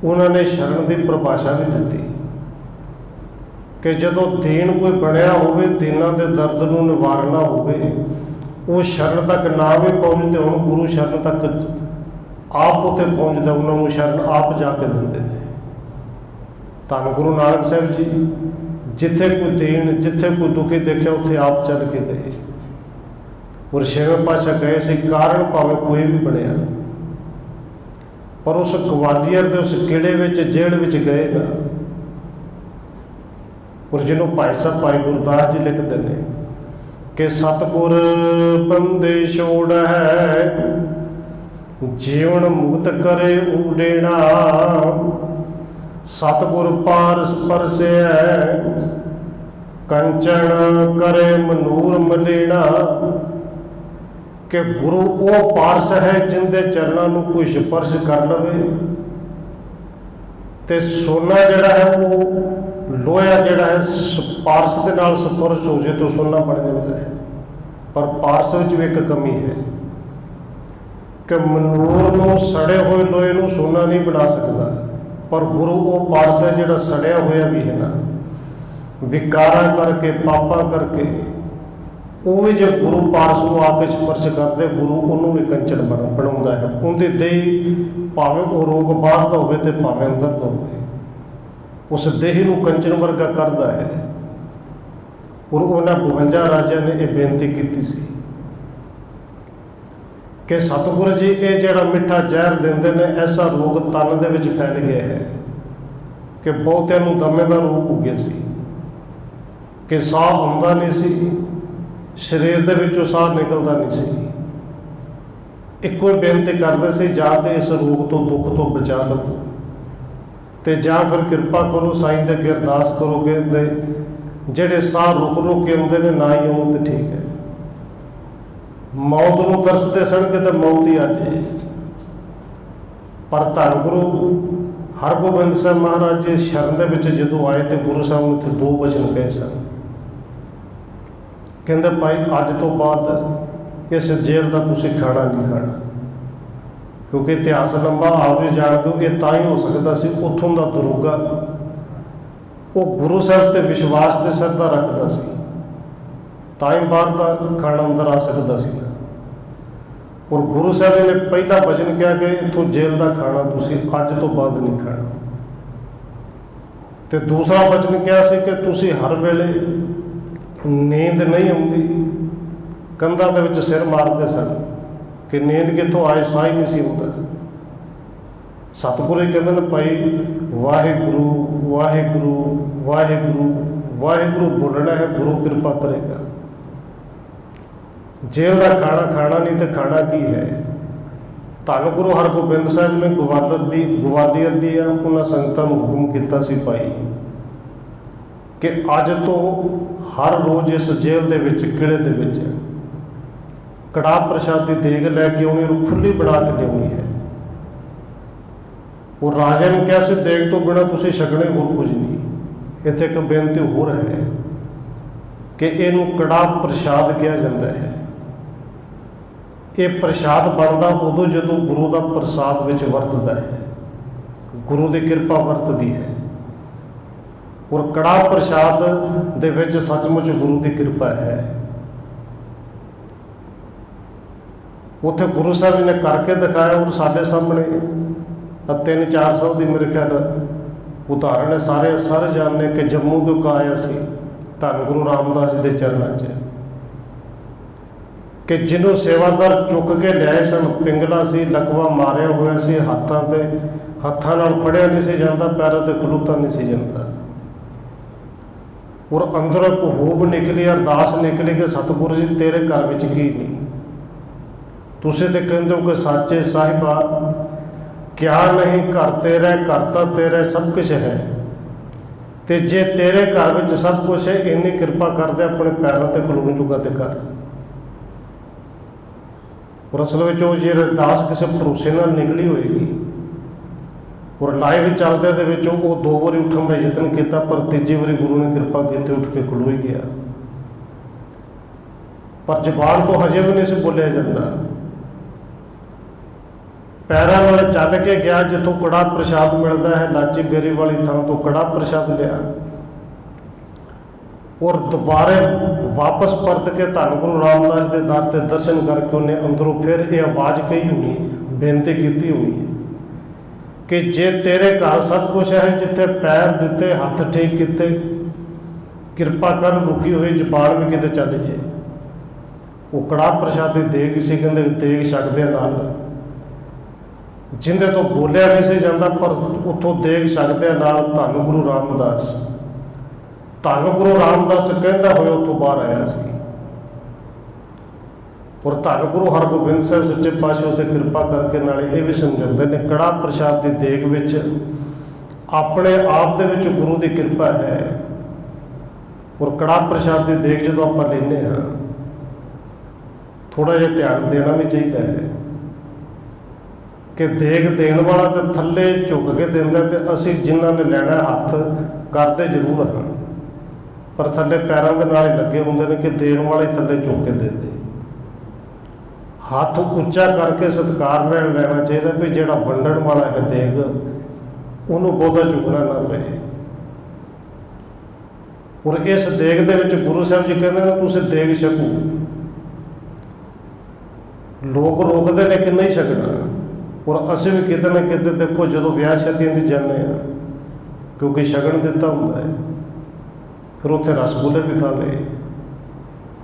उन्होंने शरण की परिभाषा भी दी कि जदों दीन कोई बनया होवे, दीनां दे दर्द नूं निवारना होवे, वो शरण तक ना भी पहुँचते हो, गुरु शरण तक आप उत्थे पहुँचते, उन्होंने शरण आप जाके देंदे ने। ਧੰਨ ਗੁਰੂ ਨਾਨਕ ਸਾਹਿਬ ਜੀ ਜਿੱਥੇ ਕੋਈ ਦੀਨ, ਜਿੱਥੇ ਕੋਈ ਦੁਖੀ ਦੇਖਿਆ ਉੱਥੇ ਆਪ ਚੱਲ ਕੇ ਗਏ। ਔਰ ਛੇਵੇਂ ਪਾਤਸ਼ਾਹ ਗਏ ਸੀ, ਕਾਰਨ ਭਾਵੇਂ ਕੋਈ ਵੀ ਬਣਿਆ, ਪਰ ਉਸ ਗਵਾਲੀਅਰ ਦੇ ਉਸ ਕਿਲੇ ਵਿੱਚ, ਜੇਲ੍ਹ ਵਿੱਚ ਗਏ ਨਾ। ਔਰ ਜਿਹਨੂੰ ਭਾਈ ਸਾਹਿਬ ਭਾਈ ਗੁਰਦਾਸ ਜੀ ਲਿਖਦੇ ਨੇ ਕਿ ਸਤਿਗੁਰ ਬੰਦੇ ਛੋੜ ਹੈ, ਜੀਵਨ ਮੁਕਤ ਕਰੇ ਊੜੇਣਾ, ਸਤਿਗੁਰ ਪਾਰਸ ਪਰਸੈ, ਕੰਚਨ ਕਰੇ ਮਨੂਰ ਮਲੇਣਾ। ਕਿ ਗੁਰੂ ਉਹ ਪਾਰਸ ਹੈ ਜਿੰਦੇ ਚਰਨਾਂ ਨੂੰ ਕੋਈ ਸਪਰਸ਼ ਕਰ ਲਵੇ ਤੇ ਸੋਨਾ ਜਿਹੜਾ ਹੈ, ਉਹ ਲੋਹਾ ਜਿਹੜਾ ਹੈ ਪਾਰਸ ਦੇ ਨਾਲ ਸਪਰਸ਼ ਹੋ ਜੇ ਤਾਂ ਸੋਨਾ ਬਣ ਜਾਂਦਾ ਹੈ। ਪਰ ਪਾਰਸ ਵਿੱਚ ਵੀ ਇੱਕ ਕਮੀ ਹੈ ਕਿ ਮਨੂਰ ਨੂੰ, ਸੜੇ ਹੋਏ ਲੋਹੇ ਨੂੰ ਸੋਨਾ ਨਹੀਂ ਬਣਾ ਸਕਦਾ, ਪਰ ਗੁਰੂ ਉਹ ਪਾਰਸ ਹੈ ਜਿਹੜਾ ਸੜਿਆ ਹੋਇਆ ਵੀ ਹੈ ਨਾ, ਵਿਕਾਰਾਂ ਕਰਕੇ, ਪਾਪਾਂ ਕਰਕੇ, ਉਹ ਵੀ ਜੇ ਗੁਰੂ ਪਾਰਸ ਨੂੰ ਆ ਕੇ ਸਪਰਸ਼ ਕਰਦੇ, ਗੁਰੂ ਉਹਨੂੰ ਵੀ ਕੰਚਨ ਬਣਾਉਂਦਾ ਹੈ। ਉਹਦੇ ਦੇਹ ਭਾਵੇਂ ਉਹ ਰੋਗ ਬਾਹਰ ਦਾ ਹੋਵੇ ਤੇ ਭਾਵੇਂ ਅੰਦਰ ਦਾ ਹੋਵੇ, ਉਸ ਦੇਹ ਨੂੰ ਕੰਚਨ ਵਰਗਾ ਕਰਦਾ ਹੈ। ਔਰ ਉਹਨਾਂ 52 ਰਾਜਿਆਂ ਨੇ ਇਹ ਬੇਨਤੀ ਕੀਤੀ ਸੀ ਕਿ ਸਤਿਗੁਰੂ ਜੀ ਇਹ ਜਿਹੜਾ ਮਿੱਠਾ ਜ਼ਹਿਰ ਦਿੰਦੇ ਨੇ, ਐਸਾ ਰੋਗ ਤਨ ਦੇ ਵਿੱਚ ਫੈਲ ਗਿਆ ਹੈ ਕਿ ਬਹੁਤਿਆਂ ਨੂੰ ਦਮੇ ਦਾ ਰੋਗ ਹੋ ਗਿਆ ਸੀ, ਕਿ ਸਾਹ ਆਉਂਦਾ ਨਹੀਂ ਸੀ, ਸਰੀਰ ਦੇ ਵਿੱਚੋਂ ਸਾਹ ਨਿਕਲਦਾ ਨਹੀਂ ਸੀ। ਇੱਕੋ ਹੀ ਬੇਨਤੀ ਕਰਦੇ ਸੀ, ਜਾਂ ਤੇ ਇਸ ਰੋਗ ਤੋਂ, ਦੁੱਖ ਤੋਂ ਬਚਾ ਲਓ, ਤੇ ਜਾਂ ਫਿਰ ਕਿਰਪਾ ਕਰੋ ਸਾਈਂ ਦੇ ਅੱਗੇ ਅਰਦਾਸ ਕਰੋਗੇ ਜਿਹੜੇ ਸਾਹ ਰੁਕ ਕੇ ਆਉਂਦੇ ਨੇ ਨਾ ਹੀ ਆਉਣ ਤੇ ਠੀਕ ਹੈ। ਮੌਤ ਨੂੰ ਤਰਸਦੇ ਸੜਕੇ ਤਾਂ ਮੌਤ ਹੀ ਆ ਜਾਏ। ਪਰ ਧੰਨ ਗੁਰੂ ਹਰਗੋਬਿੰਦ ਸਾਹਿਬ ਮਹਾਰਾਜ ਜੀ ਸ਼ਰਨ ਦੇ ਵਿੱਚ ਜਦੋਂ ਆਏ ਤੇ ਗੁਰੂ ਸਾਹਿਬ ਨੂੰ ਉੱਥੇ 2 ਵਚਨ ਕਹੇ ਸਨ। ਕਹਿੰਦੇ ਭਾਈ ਅੱਜ ਤੋਂ ਬਾਅਦ ਇਸ ਜੇਲ੍ਹ ਦਾ ਤੁਸੀਂ ਖਾਣਾ ਨਹੀਂ ਖਾਣਾ, ਕਿਉਂਕਿ ਇਤਿਹਾਸ ਲੰਬਾ ਆਪ ਜੀ ਜਾਣਦੇ ਹੋ। ਇਹ ਤਾਂ ਹੀ ਹੋ ਸਕਦਾ ਸੀ ਉੱਥੋਂ ਦਾ ਦਰੋਗਾ ਉਹ ਗੁਰੂ ਸਾਹਿਬ ਤੇ ਵਿਸ਼ਵਾਸ ਤੇ ਸ਼ਰਧਾ ਰੱਖਦਾ ਸੀ, ਤਾਂ ਹੀ ਬਾਹਰ ਦਾ ਖਾਣਾ ਅੰਦਰ ਆ ਸਕਦਾ ਸੀ। ਔਰ ਗੁਰੂ ਸਾਹਿਬ ਨੇ ਪਹਿਲਾ ਵਚਨ ਕਿਹਾ ਕਿ ਇੱਥੋਂ ਜੇਲ੍ਹ ਦਾ ਖਾਣਾ ਤੁਸੀਂ ਅੱਜ ਤੋਂ ਬਾਅਦ ਨਹੀਂ ਖਾਣਾ, ਤੇ ਦੂਸਰਾ ਵਚਨ ਕਿਹਾ ਸੀ ਕਿ ਤੁਸੀਂ ਹਰ ਵੇਲੇ ਨੀਂਦ ਨਹੀਂ ਆਉਂਦੀ, ਕੰਧਾਂ ਦੇ ਵਿੱਚ ਸਿਰ ਮਾਰਦੇ ਸਨ ਕਿ ਨੀਂਦ ਕਿੱਥੋਂ ਆਏ, ਸਾਹ ਹੀ ਨਹੀਂ ਸੀ ਹੁੰਦਾ। ਸਤਿਗੁਰੂ ਜੀ ਕਹਿੰਦੇ ਨੇ ਭਾਈ ਵਾਹਿਗੁਰੂ ਵਾਹਿਗੁਰੂ ਵਾਹਿਗੁਰੂ ਵਾਹਿਗੁਰੂ ਬੋਲਣਾ ਹੈ, ਗੁਰੂ ਕਿਰਪਾ ਕਰੇਗਾ। ਜੇਲ੍ਹ ਦਾ ਖਾਣਾ ਖਾਣਾ ਨਹੀਂ ਤੇ ਖਾਣਾ ਕੀ ਹੈ। ਧੰਨ ਗੁਰੂ ਹਰਗੋਬਿੰਦ ਸਾਹਿਬ ਨੇ ਗਵਾਲੀਅਰ ਦੀਆਂ ਉਹਨਾਂ ਸੰਗਤਾਂ ਨੂੰ ਹੁਕਮ ਕੀਤਾ ਸੀ ਭਾਈ ਕਿ ਅੱਜ ਤੋਂ ਹਰ ਰੋਜ਼ ਇਸ ਜੇਲ੍ਹ ਦੇ ਵਿੱਚ, ਕਿਲੇ ਦੇ ਵਿੱਚ ਕੜਾਹ ਪ੍ਰਸ਼ਾਦ ਦੀ ਦੇਗ ਲੈ ਕੇ ਆਉਣੀ, ਉਹਨੂੰ ਖੁੱਲੀ ਬਣਾ ਕੇ ਲਿਆਉਣੀ ਹੈ। ਉਹ ਰਾਜਾ ਨੇ ਕਿਹਾ ਸੀ ਦੇਗ ਤੋਂ ਬਿਨਾਂ ਤੁਸੀਂ ਛਕਣੇ ਹੋਰ ਕੁਝ ਨਹੀਂ। ਇੱਥੇ ਇੱਕ ਬੇਨਤੀ ਹੋਰ ਹੈ ਕਿ ਇਹਨੂੰ ਕੜਾਹ ਪ੍ਰਸ਼ਾਦ ਕਿਹਾ ਜਾਂਦਾ ਹੈ। ਇਹ ਪ੍ਰਸ਼ਾਦ ਬਣਦਾ ਉਦੋਂ ਜਦੋਂ ਗੁਰੂ ਦਾ ਪ੍ਰਸਾਦ ਵਿੱਚ ਵਰਤਦਾ ਹੈ, ਗੁਰੂ ਦੀ ਕਿਰਪਾ ਵਰਤਦੀ ਹੈ। ਔਰ ਕੜਾਹ ਪ੍ਰਸ਼ਾਦ ਦੇ ਵਿੱਚ ਸੱਚਮੁੱਚ ਗੁਰੂ ਦੀ ਕਿਰਪਾ ਹੈ। ਉੱਥੇ ਗੁਰੂ ਸਾਹਿਬ ਨੇ ਕਰਕੇ ਦਿਖਾਇਆ। ਔਰ ਸਾਡੇ ਸਾਹਮਣੇ 3-4 ਸਾਲ ਦੀ ਮੇਰੇ ਖਿਆਲ ਉਦਾਹਰਣ ਹੈ, ਸਾਰੇ ਜਾਣਦੇ ਕਿ ਜੰਮੂ ਤੋਂ ਆਇਆ ਸੀ ਧੰਨ ਗੁਰੂ ਰਾਮਦਾਸ ਜੀ ਦੇ ਚਰਨਾਂ 'ਚ, ਕਿ ਜਿਹਨੂੰ ਸੇਵਾਦਾਰ ਚੁੱਕ ਕੇ ਲਿਆਏ ਸਨ। ਪਿੰਗਲਾ ਸੀ, ਲਕਵਾ ਮਾਰਿਆ ਹੋਇਆ ਸੀ, ਹੱਥਾਂ ਨਾਲ ਫੜਿਆ ਨਹੀਂ ਸੀ ਜਾਂਦਾ, ਪੈਰਾਂ ਤੇ ਖਲੋਤਾ ਨਹੀਂ ਸੀ ਜਾਂਦਾ। ਔਰ ਅੰਦਰੋਂ ਇੱਕ ਹੋਬ ਨਿਕਲੀ, ਅਰਦਾਸ ਨਿਕਲੀ ਕਿ ਸਤਿਗੁਰੂ ਜੀ ਤੇਰੇ ਘਰ ਵਿੱਚ ਕੀ ਨਹੀਂ। ਤੁਸੀਂ ਤੇ ਕਹਿੰਦੇ ਹੋ ਕਿ ਸਾਚੇ ਸਾਹਿਬਾ ਕਿਆ ਨਹੀਂ, ਘਰ ਤੇਰਾ, ਘਰ ਤਾਂ ਤੇਰਾ, ਸਭ ਕੁਛ ਹੈ। ਤੇ ਜੇ ਤੇਰੇ ਘਰ ਵਿੱਚ ਸਭ ਕੁਛ ਹੈ, ਇੰਨੀ ਕਿਰਪਾ ਕਰਦੇ ਆਪਣੇ ਪੈਰਾਂ ਤੇ ਖਲੋਣ ਜੋਗਾ ਤੇ ਕਰ। ਔਰ ਅਸਲ ਵਿੱਚ ਉਹ ਜੇ ਅਰਦਾਸ ਕਿਸੇ ਭਰੋਸੇ ਨਾਲ ਨਿਕਲੀ ਹੋਏਗੀ। ਔਰ ਲਾਈਵ ਚੱਲਦੇ ਦੇ ਵਿੱਚ ਉਹ 2 ਵਾਰੀ ਉੱਠਣ ਦਾ ਯਤਨ ਕੀਤਾ, ਪਰ ਤੀਜੀ ਵਾਰੀ ਗੁਰੂ ਨੇ ਕਿਰਪਾ ਕੀਤੀ, ਉੱਠ ਕੇ ਖਲੋ ਹੀ ਗਿਆ। ਪਰ ਜ਼ਬਾਨ ਤੋਂ ਹਜੇ ਵੀ ਨਹੀਂ ਸੀ ਬੋਲਿਆ ਜਾਂਦਾ। ਪੈਰਾਂ ਨਾਲ ਚੱਲ ਕੇ ਗਿਆ ਜਿੱਥੋਂ ਕੜਾਹ ਪ੍ਰਸ਼ਾਦ ਮਿਲਦਾ ਹੈ, ਲਾਚੀ ਬੇਰੀ ਵਾਲੀ ਥਾਂ ਤੋਂ ਕੜਾਹ ਪ੍ਰਸ਼ਾਦ ਲਿਆ। ਔਰ ਦੁਬਾਰੇ ਵਾਪਸ ਪਰਤ ਕੇ ਧੰਨ ਗੁਰੂ ਰਾਮਦਾਸ ਦੇ ਦਰ ਤੇ ਦਰਸ਼ਨ ਕਰਕੇ ਉਹਨੇ ਅੰਦਰੋਂ ਫਿਰ ਇਹ ਆਵਾਜ਼ ਕਹੀ ਹੋਣੀ, ਬੇਨਤੀ ਕੀਤੀ ਹੋਣੀ कि जे तेरे घर सब कुछ है, जिथे पैर दिते, हथ ठीक किते, किरपा कर रुकी हुई जबान भी किते चल जाए। वो कड़ाह प्रसादी देग सी, कहते देग छकदे नाल जिंदे तो बोलिया नहीं सी जाता, पर उतों देग छकदे नाल धन गुरु रामदास, धन गुरु रामदास कहता हुए उतों बाहर आया सी। और धन गुरु हरगोबिंद साहब सच्चे पातशाह उत्ते कृपा करके नाले ये भी समझाते हैं, कड़ाह प्रसाद की देग विच अपने आप दे विच गुरु की कृपा है। और कड़ाह प्रसाद की देग जो आप लेने हाँ, थोड़ा जिहा ध्यान देना भी चाहिए है कि देग देण वाला तो थले झुक के देंदा, ते असीं जिन्हां ने लैणा हथ करते जरूर हाँ, पर थले पैरों के नाल लगे हुंदे ने कि देण वाले थले झुक के देंदे। हथ उच्चा करके सत्कार लेना चाहिए भी जोड़ा वंडण वाला है देग, उन्होंने बहुता चुकना ना पए। और इस देग दे विच गुरु साहब जी कहते हैं तुसीं देग छको, लोग रोकते हैं कि नहीं छकना। और असीं भी किते ना किते देखो जो विआह शादियां दी जाने क्योंकि शगन दिता हुंदा है, फिर उत्थे रसगुल्ले भी खा लए,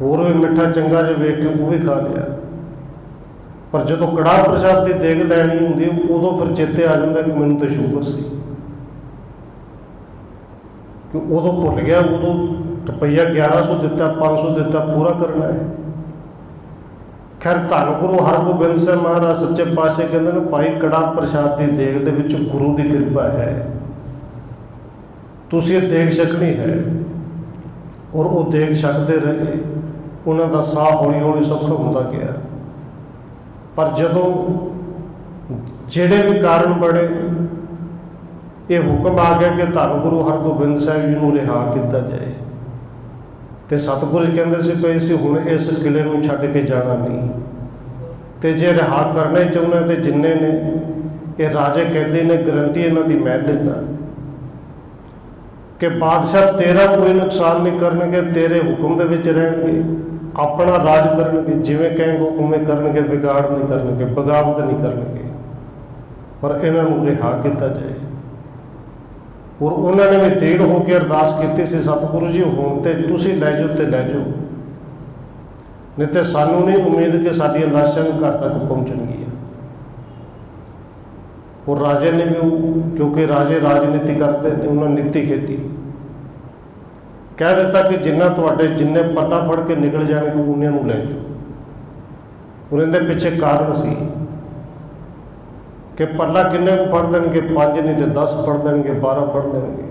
होर भी मिठा चंगा जो वेख के वो भी खा लिया। पर जो कड़ाह प्रसाद की देग लैनी होंगी उदों फिर चेते आ जाता कि मैनूं तो शुगर सी, कि उदों भुल गया, उदों रुपया 1100 दिता, 500 दिता, पूरा करना है। खैर धन गुरु हरगोबिंद साहब महाराज सच्चे पातशाह कहते हैं भाई कड़ाह प्रसाद की देग दे विच गुरु की कृपा है, तुसीं ये देग छकनी है। और वो देग छकते रहे, उन्हों का साह हौली हौली सौखा होंदा गया। पर जदों जेड़े भी कारण बने, ये हुक्म आ गया कि धन गुरु हरगोबिंद साहब जी नूं रिहा किया जाए, तो सतगुरु कहते से पे सी हुण इस किले नूं छड्ड के जाना नहीं, तो जे रिहा करना ही चाहुंदा तो जिन्ने ने ये राजे कहते ने गारंटी इन्हां दी मैं लेना कि बादशाह तेरा कोई नुकसान नहीं करनगे, तेरे हुक्म दे विच रहणगे, अपना राज करनगे, जिवें कहेंगे उवें करनगे, बिगाड़ नहीं करनगे, बगावत नहीं करनगे। पर इन्हां नूं रिहा किया जाए। और उन्होंने भी देर होकर अरदास की सी, सतगुरु जी हुण ते तुसीं लै जाओ तो लै जाओ, नहीं तो सानू नहीं उम्मीद कि साडियां लाशां भी घर तक पहुँचणगियां। और राजे ने भी, क्योंकि राजे राजनीति करते हैं, उन्होंने नीति खेडी, कह दिता कि जिन्ना तुहाडे जिन्ने पट्टा फड़ के निकल जाएंगे उन्हें नूं लै जाओ। और इहदे पिछे कारण सी कि पल्ला किन्ने को फड़ देंगे, 5 नहीं तो 10 फड़ देंगे, 12 फड़ देंगे।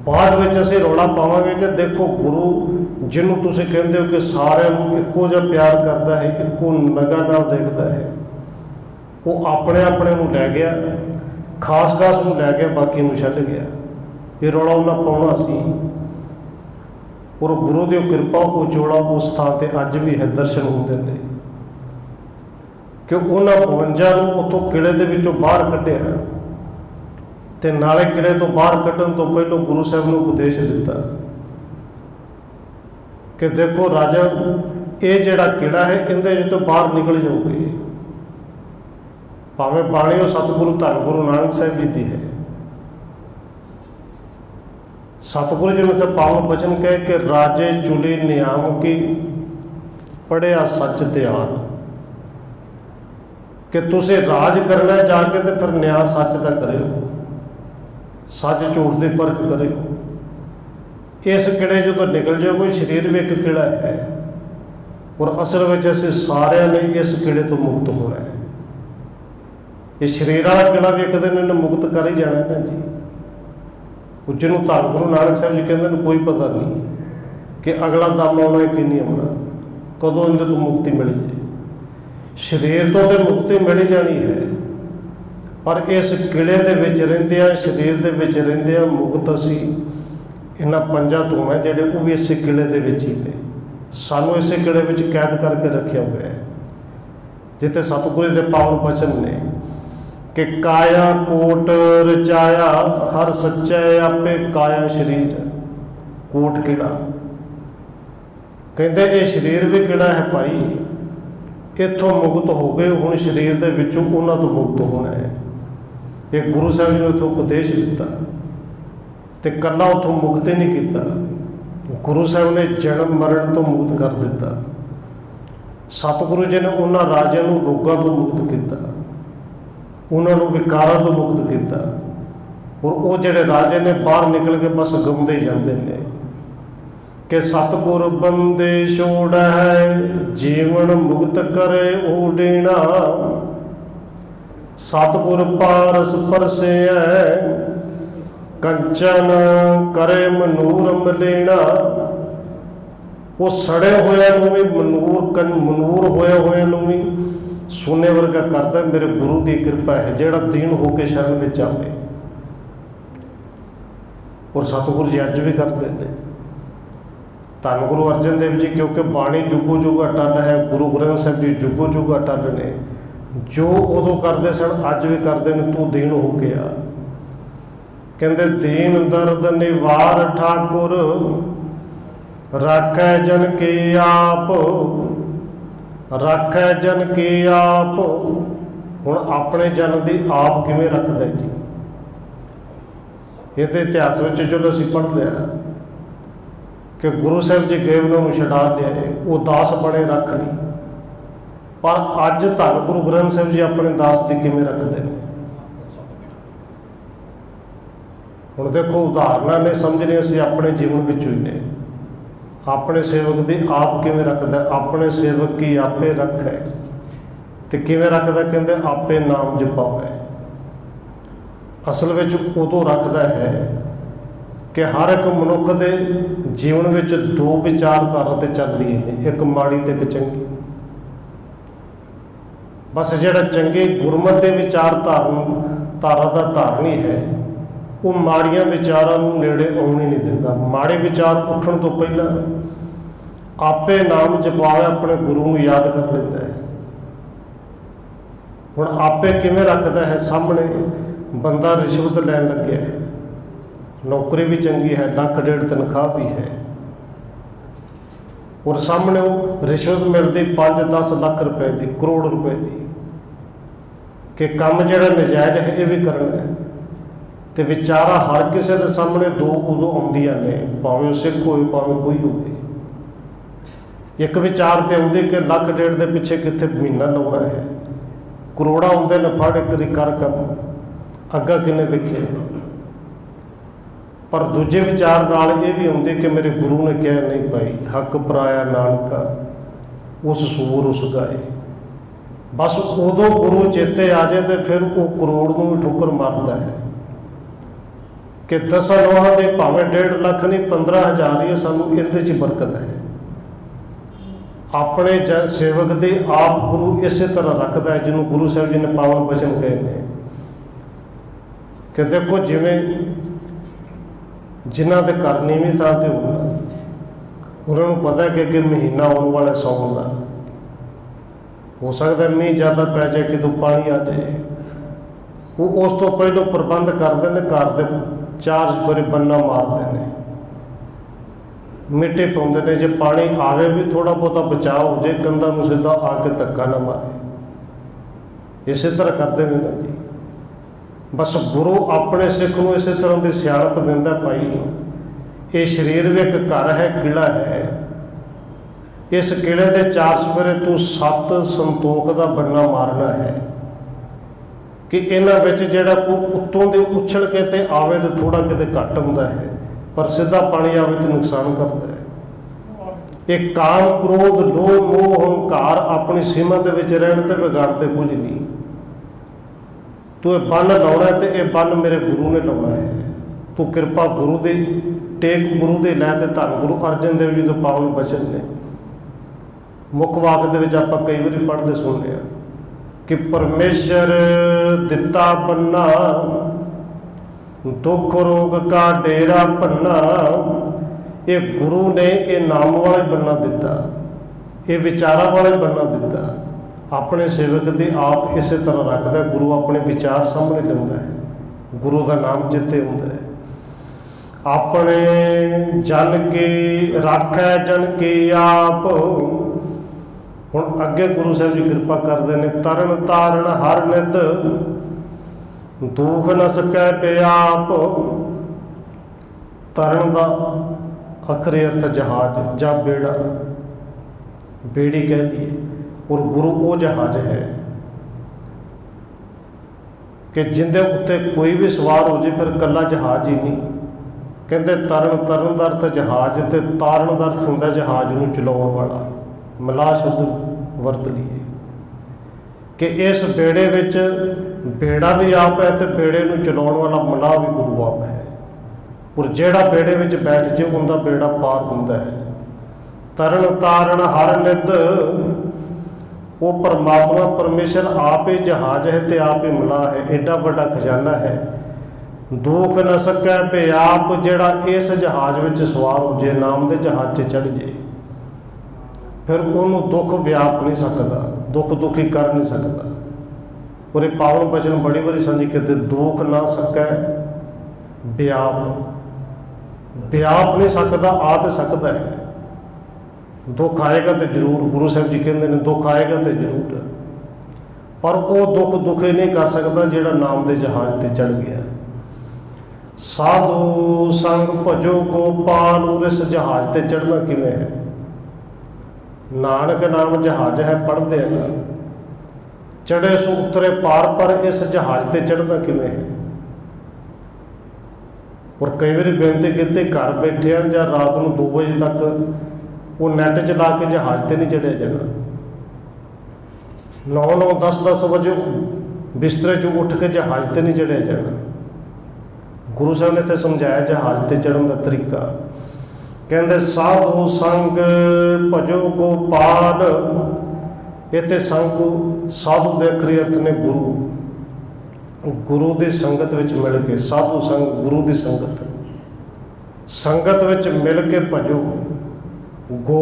बाद में असीं रौला पावांगे कि देखो गुरु जिन्हों तुसीं कहंदे हो कि सारे इक्को जिहा प्यार करता है, इक्को नगाह नाल देखदा है, वो अपने अपने नूं लै गया, खास खास नूं लै गया, बाकी नूं छड्ड गया। ये रौला उन्हें पाउणा सी। और गुरु की कृपा वो जोड़ा उस स्थान पर अज भी है, दर्शन होंदे ने कि उन्होंने 52 नूं उत्थों किले दे विचों बाहर कढ़िया, ते नाले किले तो बाहर कढ़न तो पहलों गुरु साहब ने उपदेश दिता कि देखो राजा, ये जिहड़ा किला है इहदे तो बाहर निकल जाओगे, भावें बाणी वो सतगुरु धन गुरु नानक साहब जी की है। सतगुरु जी ने तो पावन बचन कहे कि राजे चुली नियाम की, पढ़िया सच ध्यान, कि तुसीं राज करना जाके तो फिर न्याय सच का करो, सच झूठ की परख करो। इस किले जो तो निकल जाओ, कोई शरीर भी एक किला है, और असल में असीं सारिਆਂ ने इस किले तो मुक्त होना है। ये शरीर वाला किला भी एक दिन इन्हें मुक्त कर ही जाना है जी। जिन्हों धन गुरु नानक साहब जी कहते हैं कोई पता नहीं कि अगला दम आना है कि नहीं आना, कदों इनके तो मुक्ति मिल जाए। शरीर तो मुक्ति मिल जानी है, पर इस किले दे विच रहिंदियां, शरीर दे विच रहिंदियां मुक्त असी इन्हां 5 तो है जिहड़े वो भी इस किले दे विच ही ने। सानू इस किले विच कैद करके रखिया हुआ है, जिथे सतगुरु दे पावन बचन ने कि काया कोट रचाया, हर सच्चा आपे काया शरीर। कोट किला कहते ये शरीर भी किला है भाई, इत्थों मुक्त हो गए, हुण शरीर दे विचों उन्हां तो मुक्त होना है। ਇਹ ਗੁਰੂ ਸਾਹਿਬ ਜੀ ਨੇ ਉੱਥੋਂ ਉਪਦੇਸ਼ ਦਿੱਤਾ ਤੇ ਕੱਲਾ ਉੱਥੋਂ ਮੁਕਤ ਹੀ ਨਹੀਂ ਕੀਤਾ, ਗੁਰੂ ਸਾਹਿਬ ਨੇ ਜਨਮ ਮਰਨ ਤੋਂ ਮੁਕਤ ਕਰ ਦਿੱਤਾ। ਸਤਿਗੁਰੂ ਜੀ ਨੇ ਉਹਨਾਂ ਰਾਜਿਆਂ ਨੂੰ ਰੋਗਾਂ ਤੋਂ ਮੁਕਤ ਕੀਤਾ, ਉਹਨਾਂ ਨੂੰ ਵਿਕਾਰਾਂ ਤੋਂ ਮੁਕਤ ਕੀਤਾ। ਔਰ ਉਹ ਜਿਹੜੇ ਰਾਜੇ ਨੇ ਬਾਹਰ ਨਿਕਲ ਕੇ ਬਸ ਗਾਉਂਦੇ ਜਾਂਦੇ ਨੇ ਕਿ ਸਤਿਗੁਰ ਬੰਦੇ ਛੋੜ ਹੈ, ਜੀਵਨ ਮੁਕਤ ਕਰੇ ਓਡੇਣਾ। ਸਤਿਗੁਰ ਪਾਰਸ ਪਰਸੈ, ਕੰਚਨ ਕਰੇ ਮਨੂਰ ਮਲੇਣਾ। ਉਹ ਸੜੇ ਹੋਇਆ ਨੂੰ ਵੀ ਮਨੂਰ ਹੋਇਆ ਹੋਇਆ ਨੂੰ ਵੀ ਸੋਨੇ ਵਰਗਾ ਕਰਦਾ। ਮੇਰੇ ਗੁਰੂ ਦੀ ਕਿਰਪਾ ਹੈ, ਜਿਹੜਾ ਦੀਨ ਹੋ ਕੇ ਸ਼ਰਨ ਵਿੱਚ ਆਵੇ। ਔਰ ਸਤਿਗੁਰੂ ਜੀ ਅੱਜ ਵੀ ਕਰਦੇ ਨੇ। ਧੰਨ ਗੁਰੂ ਅਰਜਨ ਦੇਵ ਜੀ, ਕਿਉਂਕਿ ਬਾਣੀ ਜੁਗੋ ਜੁਗ ਅਟੱਲ ਹੈ, ਗੁਰੂ ਗ੍ਰੰਥ ਸਾਹਿਬ ਜੀ ਜੁਗੋ ਜੁਗ ਅਟੱਲ ਨੇ। ਜੋ ਉਦੋਂ ਕਰਦੇ ਸਨ ਅੱਜ ਵੀ ਕਰਦੇ ਨੇ। ਤੂੰ ਦੀਨ ਹੋ ਕੇ ਆ। ਕਹਿੰਦੇ ਦੀਨ ਦਰਦ ਨਿਵਾਰ ਠਾਕੁਰ, ਰਾਖੈ ਜਨ ਕੇ ਆਪ। ਰਾਖੈ ਜਨ ਕੇ ਆਪ। ਹੁਣ ਆਪਣੇ ਜਨ ਦੀ ਆਪ ਕਿਵੇਂ ਰੱਖਦਾ ਜੀ? ਇਹ ਤਾਂ ਇਤਿਹਾਸ ਵਿੱਚ ਜਦੋਂ ਅਸੀਂ ਪੜ੍ਹ ਲਿਆ ਕਿ ਗੁਰੂ ਸਾਹਿਬ ਜੀ ਗਏ, ਉਹਨਾਂ ਨੂੰ ਛਡਾ ਲਿਆ, ਉਹ ਦਾਸ ਬਣੇ ਰੱਖ ਲਈ। ਪਰ ਅੱਜ ਧੰਨ ਗੁਰੂ ਗ੍ਰੰਥ ਸਾਹਿਬ ਜੀ ਆਪਣੇ ਦਾਸ ਦੀ ਕਿਵੇਂ ਰੱਖਦੇ ਨੇ? ਹੁਣ ਦੇਖੋ, ਉਦਾਹਰਨਾਂ ਨੇ ਸਮਝਣੇ ਅਸੀਂ ਆਪਣੇ ਜੀਵਨ ਵਿੱਚੋਂ ਹੀ ਨੇ। ਆਪਣੇ ਸੇਵਕ ਦੀ ਆਪ ਕਿਵੇਂ ਰੱਖਦਾ? ਆਪਣੇ ਸੇਵਕ ਕੀ ਆਪੇ ਰੱਖੈ। ਤੇ ਕਿਵੇਂ ਰੱਖਦਾ? ਕਹਿੰਦੇ ਆਪੇ ਨਾਮ ਜਪਾਵੇ। ਅਸਲ ਵਿੱਚ ਉਦੋਂ ਰੱਖਦਾ ਹੈ ਕਿ ਹਰ ਇੱਕ ਮਨੁੱਖ ਦੇ ਜੀਵਨ ਵਿੱਚ ਦੋ ਵਿਚਾਰਧਾਰਾ ਤੇ ਚੱਲਦੀਆਂ ਨੇ, ਇੱਕ ਮਾੜੀ ਤੇ ਇੱਕ ਚੰਗੀ। ਬਸ ਜਿਹੜਾ ਚੰਗੇ ਗੁਰਮਤਿ ਦੇ ਵਿਚਾਰਧਾਰਾ ਦਾ ਧਾਰਨੀ ਹੈ, ਉਹ ਮਾੜੀਆਂ ਵਿਚਾਰਾਂ ਨੂੰ ਨੇੜੇ ਆਉਣ ਹੀ ਨਹੀਂ ਦਿੰਦਾ। ਮਾੜੇ ਵਿਚਾਰ ਉੱਠਣ ਤੋਂ ਪਹਿਲਾਂ ਆਪੇ ਨਾਮ ਜਪਾਵੇ, ਆਪਣੇ ਗੁਰੂ ਨੂੰ ਯਾਦ ਕਰ ਲੈਂਦਾ ਹੈ। ਹੁਣ ਆਪੇ ਕਿਵੇਂ ਰੱਖਦਾ ਹੈ? ਸਾਹਮਣੇ ਬੰਦਾ ਰਿਸ਼ਵਤ ਲੈਣ ਲੱਗਿਆ, ਨੌਕਰੀ ਵੀ ਚੰਗੀ ਹੈ, ਲੱਖ ਡੇਢ ਤਨਖਾਹ ਵੀ ਹੈ, ਔਰ ਸਾਹਮਣੇ ਉਹ ਰਿਸ਼ਵਤ ਮਿਲਦੀ 5-10 ਲੱਖ ਰੁਪਏ ਦੀ, ਕਰੋੜ ਰੁਪਏ ਦੀ, ਕਿ ਕੰਮ ਜਿਹੜਾ ਨਜਾਇਜ਼ ਹੈ ਇਹ ਵੀ ਕਰਨਾ ਹੈ। ਤੇ ਵਿਚਾਰਾ ਹਰ ਕਿਸੇ ਦੇ ਸਾਹਮਣੇ ਦੋ ਉਦੋਂ ਆਉਂਦੀਆਂ ਨੇ, ਭਾਵੇਂ ਉਹ ਸਿੱਖ ਹੋਵੇ ਭਾਵੇਂ ਕੋਈ ਹੋਵੇ। ਇੱਕ ਵਿਚਾਰ ਤੇ ਆਉਂਦੇ ਕਿ ਲੱਖ ਡੇਢ ਦੇ ਪਿੱਛੇ ਕਿੱਥੇ ਮਹੀਨਾ ਲਾਉਣਾ ਹੈ, ਕਰੋੜਾਂ ਆਉਂਦੇ ਨੇ, ਫੜ ਇੱਕ ਵਾਰੀ ਕਰ ਕੰਮ, ਅੱਗਾ ਕਿੰਨੇ ਵੇਖੇ। ਪਰ ਦੂਜੇ ਵਿਚਾਰ ਨਾਲ ਇਹ ਵੀ ਆਉਂਦੇ ਕਿ ਮੇਰੇ ਗੁਰੂ ਨੇ ਕਿਹਾ ਨਹੀਂ ਭਾਈ, ਹੱਕ ਪਰਾਇਆ ਨਾਨਕਾ ਉਸ ਸੂਰ ਉਸ ਗਾਏ। ਬਸ ਉਦੋਂ ਗੁਰੂ ਚੇਤੇ ਆ ਜਾਏ ਤੇ ਫਿਰ ਉਹ ਕਰੋੜ ਨੂੰ ਵੀ ਠੋਕਰ ਮਾਰਦਾ ਹੈ ਕਿ 10 ਲੋਹਾਂ ਦੇ ਭਾਵੇਂ 1.5 ਲੱਖ ਨਹੀਂ 15,000 ਹੀ, ਸਾਨੂੰ ਇਹਦੇ 'ਚ ਬਰਕਤ ਹੈ। ਆਪਣੇ ਸੇਵਕ ਦੇ ਆਪ ਗੁਰੂ ਇਸੇ ਤਰ੍ਹਾਂ ਰੱਖਦਾ ਹੈ, ਜਿਹਨੂੰ ਗੁਰੂ ਸਾਹਿਬ ਜੀ ਨੇ ਪਾਵਨ ਬਚਨ ਕਹੇ ਨੇ ਕਿ ਦੇਖੋ, ਜਿਵੇਂ ਜਿਨ੍ਹਾਂ ਦੇ ਘਰ ਨੀਵੀਂ ਥਾਂ ਤੇ ਹੋਣਾ, ਉਹਨਾਂ ਨੂੰ ਪਤਾ ਕਿ ਅੱਗੇ ਮਹੀਨਾ ਆਉਣ ਵਾਲਾ ਸਾਉਣ ਦਾ, ਹੋ ਸਕਦਾ ਮੀਂਹ ਜ਼ਿਆਦਾ ਪੈ ਜਾਏ, ਕਿਤੋਂ ਪਾਣੀ ਆ ਜਾਏ। ਉਹ ਉਸ ਤੋਂ ਪਹਿਲਾਂ ਪ੍ਰਬੰਧ ਕਰਦੇ ਨੇ, ਘਰ ਦੇ ਚਾਰ ਚੁਫੇਰੇ ਬੰਨਾ ਮਾਰਦੇ ਨੇ, ਮਿੱਟੀ ਪਾਉਂਦੇ ਨੇ, ਜੇ ਪਾਣੀ ਆਵੇ ਵੀ ਥੋੜ੍ਹਾ ਬਹੁਤਾ ਬਚਾਅ ਹੋ ਜਾਏ, ਕੰਧਾਂ ਨੂੰ ਸਿੱਧਾ ਆ ਕੇ ਧੱਕਾ ਨਾ ਮਾਰੇ। ਇਸੇ ਤਰ੍ਹਾਂ ਕਰਦੇ ਨੇ ਨਾ ਜੀ। ਬਸ ਗੁਰੂ ਆਪਣੇ ਸਿੱਖ ਨੂੰ ਇਸੇ ਤਰ੍ਹਾਂ ਦੀ ਸਿਆਣਪ ਦਿੰਦਾ, ਭਾਈ ਇਹ ਸਰੀਰ ਵੀ ਇੱਕ ਘਰ ਹੈ, ਕਿਲ੍ਹਾ ਹੈ। ਇਸ ਕਿਲ੍ਹੇ ਦੇ ਚਾਰ ਚੁਫੇਰੇ ਤੂੰ 7 ਸੰਤੋਖ ਦਾ ਬੰਨਾ ਮਾਰਨਾ ਹੈ ਕਿ ਇਹਨਾਂ ਵਿੱਚ ਜਿਹੜਾ ਉੱਤੋਂ ਦੇ ਉਛਲ ਕੇ ਤੇ ਆਵੇ ਤਾਂ ਥੋੜ੍ਹਾ ਕਿਤੇ ਘੱਟ ਹੁੰਦਾ ਹੈ, ਪਰ ਸਿੱਧਾ ਪਾਣੀ ਆਵੇ ਤਾਂ ਨੁਕਸਾਨ ਕਰਦਾ ਹੈ। ਇਹ ਕਾਮ, ਕ੍ਰੋਧ, ਲੋਭ, ਮੋਹ, ਹੰਕਾਰ ਆਪਣੀ ਸੀਮਾ ਦੇ ਵਿੱਚ ਰਹਿਣ ਤੇ ਵਿਗਾੜਦੇ ਕੁਝ ਨਹੀਂ। ਤੂੰ ਇਹ ਬੰਨ ਲਾਉਣਾ ਤੇ ਇਹ ਬੰਨ ਮੇਰੇ ਗੁਰੂ ਨੇ ਲਾਉਣਾ ਹੈ। ਤੂੰ ਕਿਰਪਾ ਗੁਰੂ ਦੀ ਟੇਕ, ਗੁਰੂ ਦੇ ਲੈ ਤੇ ਧੰਨ ਗੁਰੂ ਅਰਜਨ ਦੇਵ ਜੀ ਦੇ ਪਾਵਨ ਬਚਨ ਨੇ। ਮੁੱਖ ਵਾਕ ਦੇ ਵਿੱਚ ਆਪਾਂ ਕਈ ਵਾਰੀ ਪੜ੍ਹਦੇ ਸੁਣਦੇ ਹਾਂ ਕਿ ਪਰਮੇਸ਼ਰ ਦਿੱਤਾ ਬੰਨਾ, ਦੁੱਖ ਰੋਗ ਕਾ ਡੇਰਾ ਭੰਨਾ। ਇਹ ਗੁਰੂ ਨੇ ਇਹ ਨਾਮ ਵਾਲੇ ਬੰਨਾ ਦਿੱਤਾ, ਇਹ ਵਿਚਾਰਾਂ ਵਾਲੇ ਬੰਨਾ ਦਿੱਤਾ। ਆਪਣੇ ਸੇਵਕ ਦੇ ਆਪ ਇਸੇ ਤਰ੍ਹਾਂ ਰੱਖਦਾ। ਗੁਰੂ ਆਪਣੇ ਵਿਚਾਰ ਸਾਹਮਣੇ ਲੈਂਦਾ ਹੈ, ਗੁਰੂ ਦਾ ਨਾਮ ਚੇਤੇ ਹੁੰਦਾ ਹੈ। ਆਪਣੇ ਜਨ ਕੇ ਰਾਖੈ ਜਨ ਕੇ ਆਪ। ਹੁਣ ਅੱਗੇ ਗੁਰੂ ਸਾਹਿਬ ਜੀ ਕਿਰਪਾ ਕਰਦੇ ਨੇ, ਤਰਨ ਤਾਰਨ ਹਰ ਨਿਤ ਦੁਖ ਨ ਸਕੈ ਪਿਆਪ। ਤਰਨ ਦਾ ਅਖਰੀ ਅਰਥ ਜਹਾਜ਼ ਜਾਂ ਬੇੜਾ, ਬੇੜੀ ਕਹਿ ਲਈਏ। ਔਰ ਗੁਰੂ ਉਹ ਜਹਾਜ਼ ਹੈ ਕਿ ਜਿੰਦੇ ਉੱਤੇ ਕੋਈ ਵੀ ਸਵਾਰ ਹੋ ਜੇ ਫਿਰ ਇਕੱਲਾ ਜਹਾਜ਼ ਹੀ ਨਹੀਂ। ਕਹਿੰਦੇ ਤਰਨ ਦਾ ਅਰਥ ਜਹਾਜ਼ ਅਤੇ ਤਾਰਨ ਦਾ ਅਰਥ ਹੁੰਦਾ ਜਹਾਜ਼ ਨੂੰ ਚਲਾਉਣ ਵਾਲਾ। ਮਿਲਾ ਸ਼ਬਦ ਵਰਤ ਲਈਏ ਕਿ ਇਸ ਬੇੜੇ ਵਿੱਚ ਬੇੜਾ ਵੀ ਆਪ ਹੈ ਅਤੇ ਬੇੜੇ ਨੂੰ ਚਲਾਉਣ ਵਾਲਾ ਮਲਾਹ ਵੀ ਗੁਰੂ ਆਪ ਹੈ। ਔਰ ਜਿਹੜਾ ਬੇੜੇ ਵਿੱਚ ਬੈਠ ਜੇ ਉਹਦਾ ਬੇੜਾ ਪਾਰ ਹੁੰਦਾ ਹੈ। ਤਰਨ ਤਾਰਨ ਹਰ ਨਿੱਧ, ਉਹ ਪਰਮਾਤਮਾ ਪਰਮੇਸ਼ਰ ਆਪ ਹੀ ਜਹਾਜ਼ ਹੈ ਅਤੇ ਆਪ ਹੀ ਮਲਾਹ ਹੈ। ਐਡਾ ਵੱਡਾ ਖਜ਼ਾਨਾ ਹੈ। ਦੁਖ ਨ ਸਕੈ ਪਿਆਪ, ਜਿਹੜਾ ਇਸ ਜਹਾਜ਼ ਵਿੱਚ ਸਵਾਰ ਹੋ ਜੇ, ਨਾਮ ਦੇ ਜਹਾਜ਼ 'ਚ ਚੜ੍ਹ ਜੇ, ਫਿਰ ਉਹਨੂੰ ਦੁੱਖ ਵਿਆਪ ਨਹੀਂ ਸਕਦਾ, ਦੁੱਖ ਦੁਖੀ ਕਰ ਨਹੀਂ ਸਕਦਾ। ਔਰ ਇਹ ਪਾਵਨ ਬਚਨ ਬੜੀ ਵਾਰੀ ਸਾਂਝੀ ਕੀਤੇ, ਦੁਖ ਨਾ ਸਕੈ ਵਿਆਪ। ਵਿਆਪ ਨਹੀਂ ਸਕਦਾ, ਆ ਤਾਂ ਸਕਦਾ ਹੈ। ਦੁੱਖ ਆਏਗਾ ਤੇ ਜ਼ਰੂਰ, ਗੁਰੂ ਸਾਹਿਬ ਜੀ ਕਹਿੰਦੇ ਨੇ ਦੁੱਖ ਆਏਗਾ ਤੇ ਜ਼ਰੂਰ, ਪਰ ਉਹ ਦੁੱਖ ਦੁਖੀ ਨਹੀਂ ਕਰ ਸਕਦਾ ਜਿਹੜਾ ਨਾਮ ਦੇ ਜਹਾਜ਼ ਤੇ ਚੜ੍ਹ ਗਿਆ। ਸਾਧੂ ਸੰਗ ਭਜੋ ਗੋਪਾਲ, ਔਰ ਇਸ ਜਹਾਜ਼ ਤੇ ਚੜ੍ਹਨਾ ਕਿਵੇਂ ਹੈ? ਨਾਨਕ ਨਾਮ ਜਹਾਜ਼ ਹੈ, ਪੜ੍ਹਦੇ ਆ ਚੜ੍ਹੇ ਸੋ ਉਤਰੇ ਪਾਰ, ਪਰ ਇਸ ਜਹਾਜ਼ ਤੇ ਚੜ੍ਹਨਾ ਕਿਵੇਂ ਹੈ? ਔਰ ਕਈ ਵਾਰੀ ਬੇਨਤੀ ਕੀਤੀ, ਘਰ ਬੈਠੇ ਹਨ ਜਾਂ ਰਾਤ ਨੂੰ 2 ਵਜੇ ਤੱਕ ਉਹ ਨੈੱਟ ਚਲਾ ਕੇ ਜਹਾਜ਼ ਤੇ ਨਹੀਂ ਚੜ੍ਹਿਆ ਜਾਣਾ। 9-9 10-10 ਵਜੇ ਬਿਸਤਰੇ 'ਚੋਂ ਉੱਠ ਕੇ ਜਹਾਜ਼ ਤੇ ਨਹੀਂ ਚੜ੍ਹਿਆ ਜਾਣਾ। ਗੁਰੂ ਸਾਹਿਬ ਨੇ ਇੱਥੇ ਸਮਝਾਇਆ ਜਹਾਜ਼ ਤੇ ਚੜ੍ਹਨ ਦਾ ਤਰੀਕਾ। ਕਹਿੰਦੇ ਸਾਧੂ ਸੰਗ ਭਜੋ ਗੋਪਾਲ। ਇੱਥੇ ਸੰਗ ਸਾਧੂ ਦੇ ਅਖਰੀ ਅਰਥ ਨੇ ਗੁਰੂ, ਗੁਰੂ ਦੀ ਸੰਗਤ ਵਿੱਚ ਮਿਲ ਕੇ। ਸਾਧੂ ਸੰਗ ਗੁਰੂ ਦੀ ਸੰਗਤ, ਸੰਗਤ ਵਿੱਚ ਮਿਲ ਕੇ ਭਜੋ। ਗੋ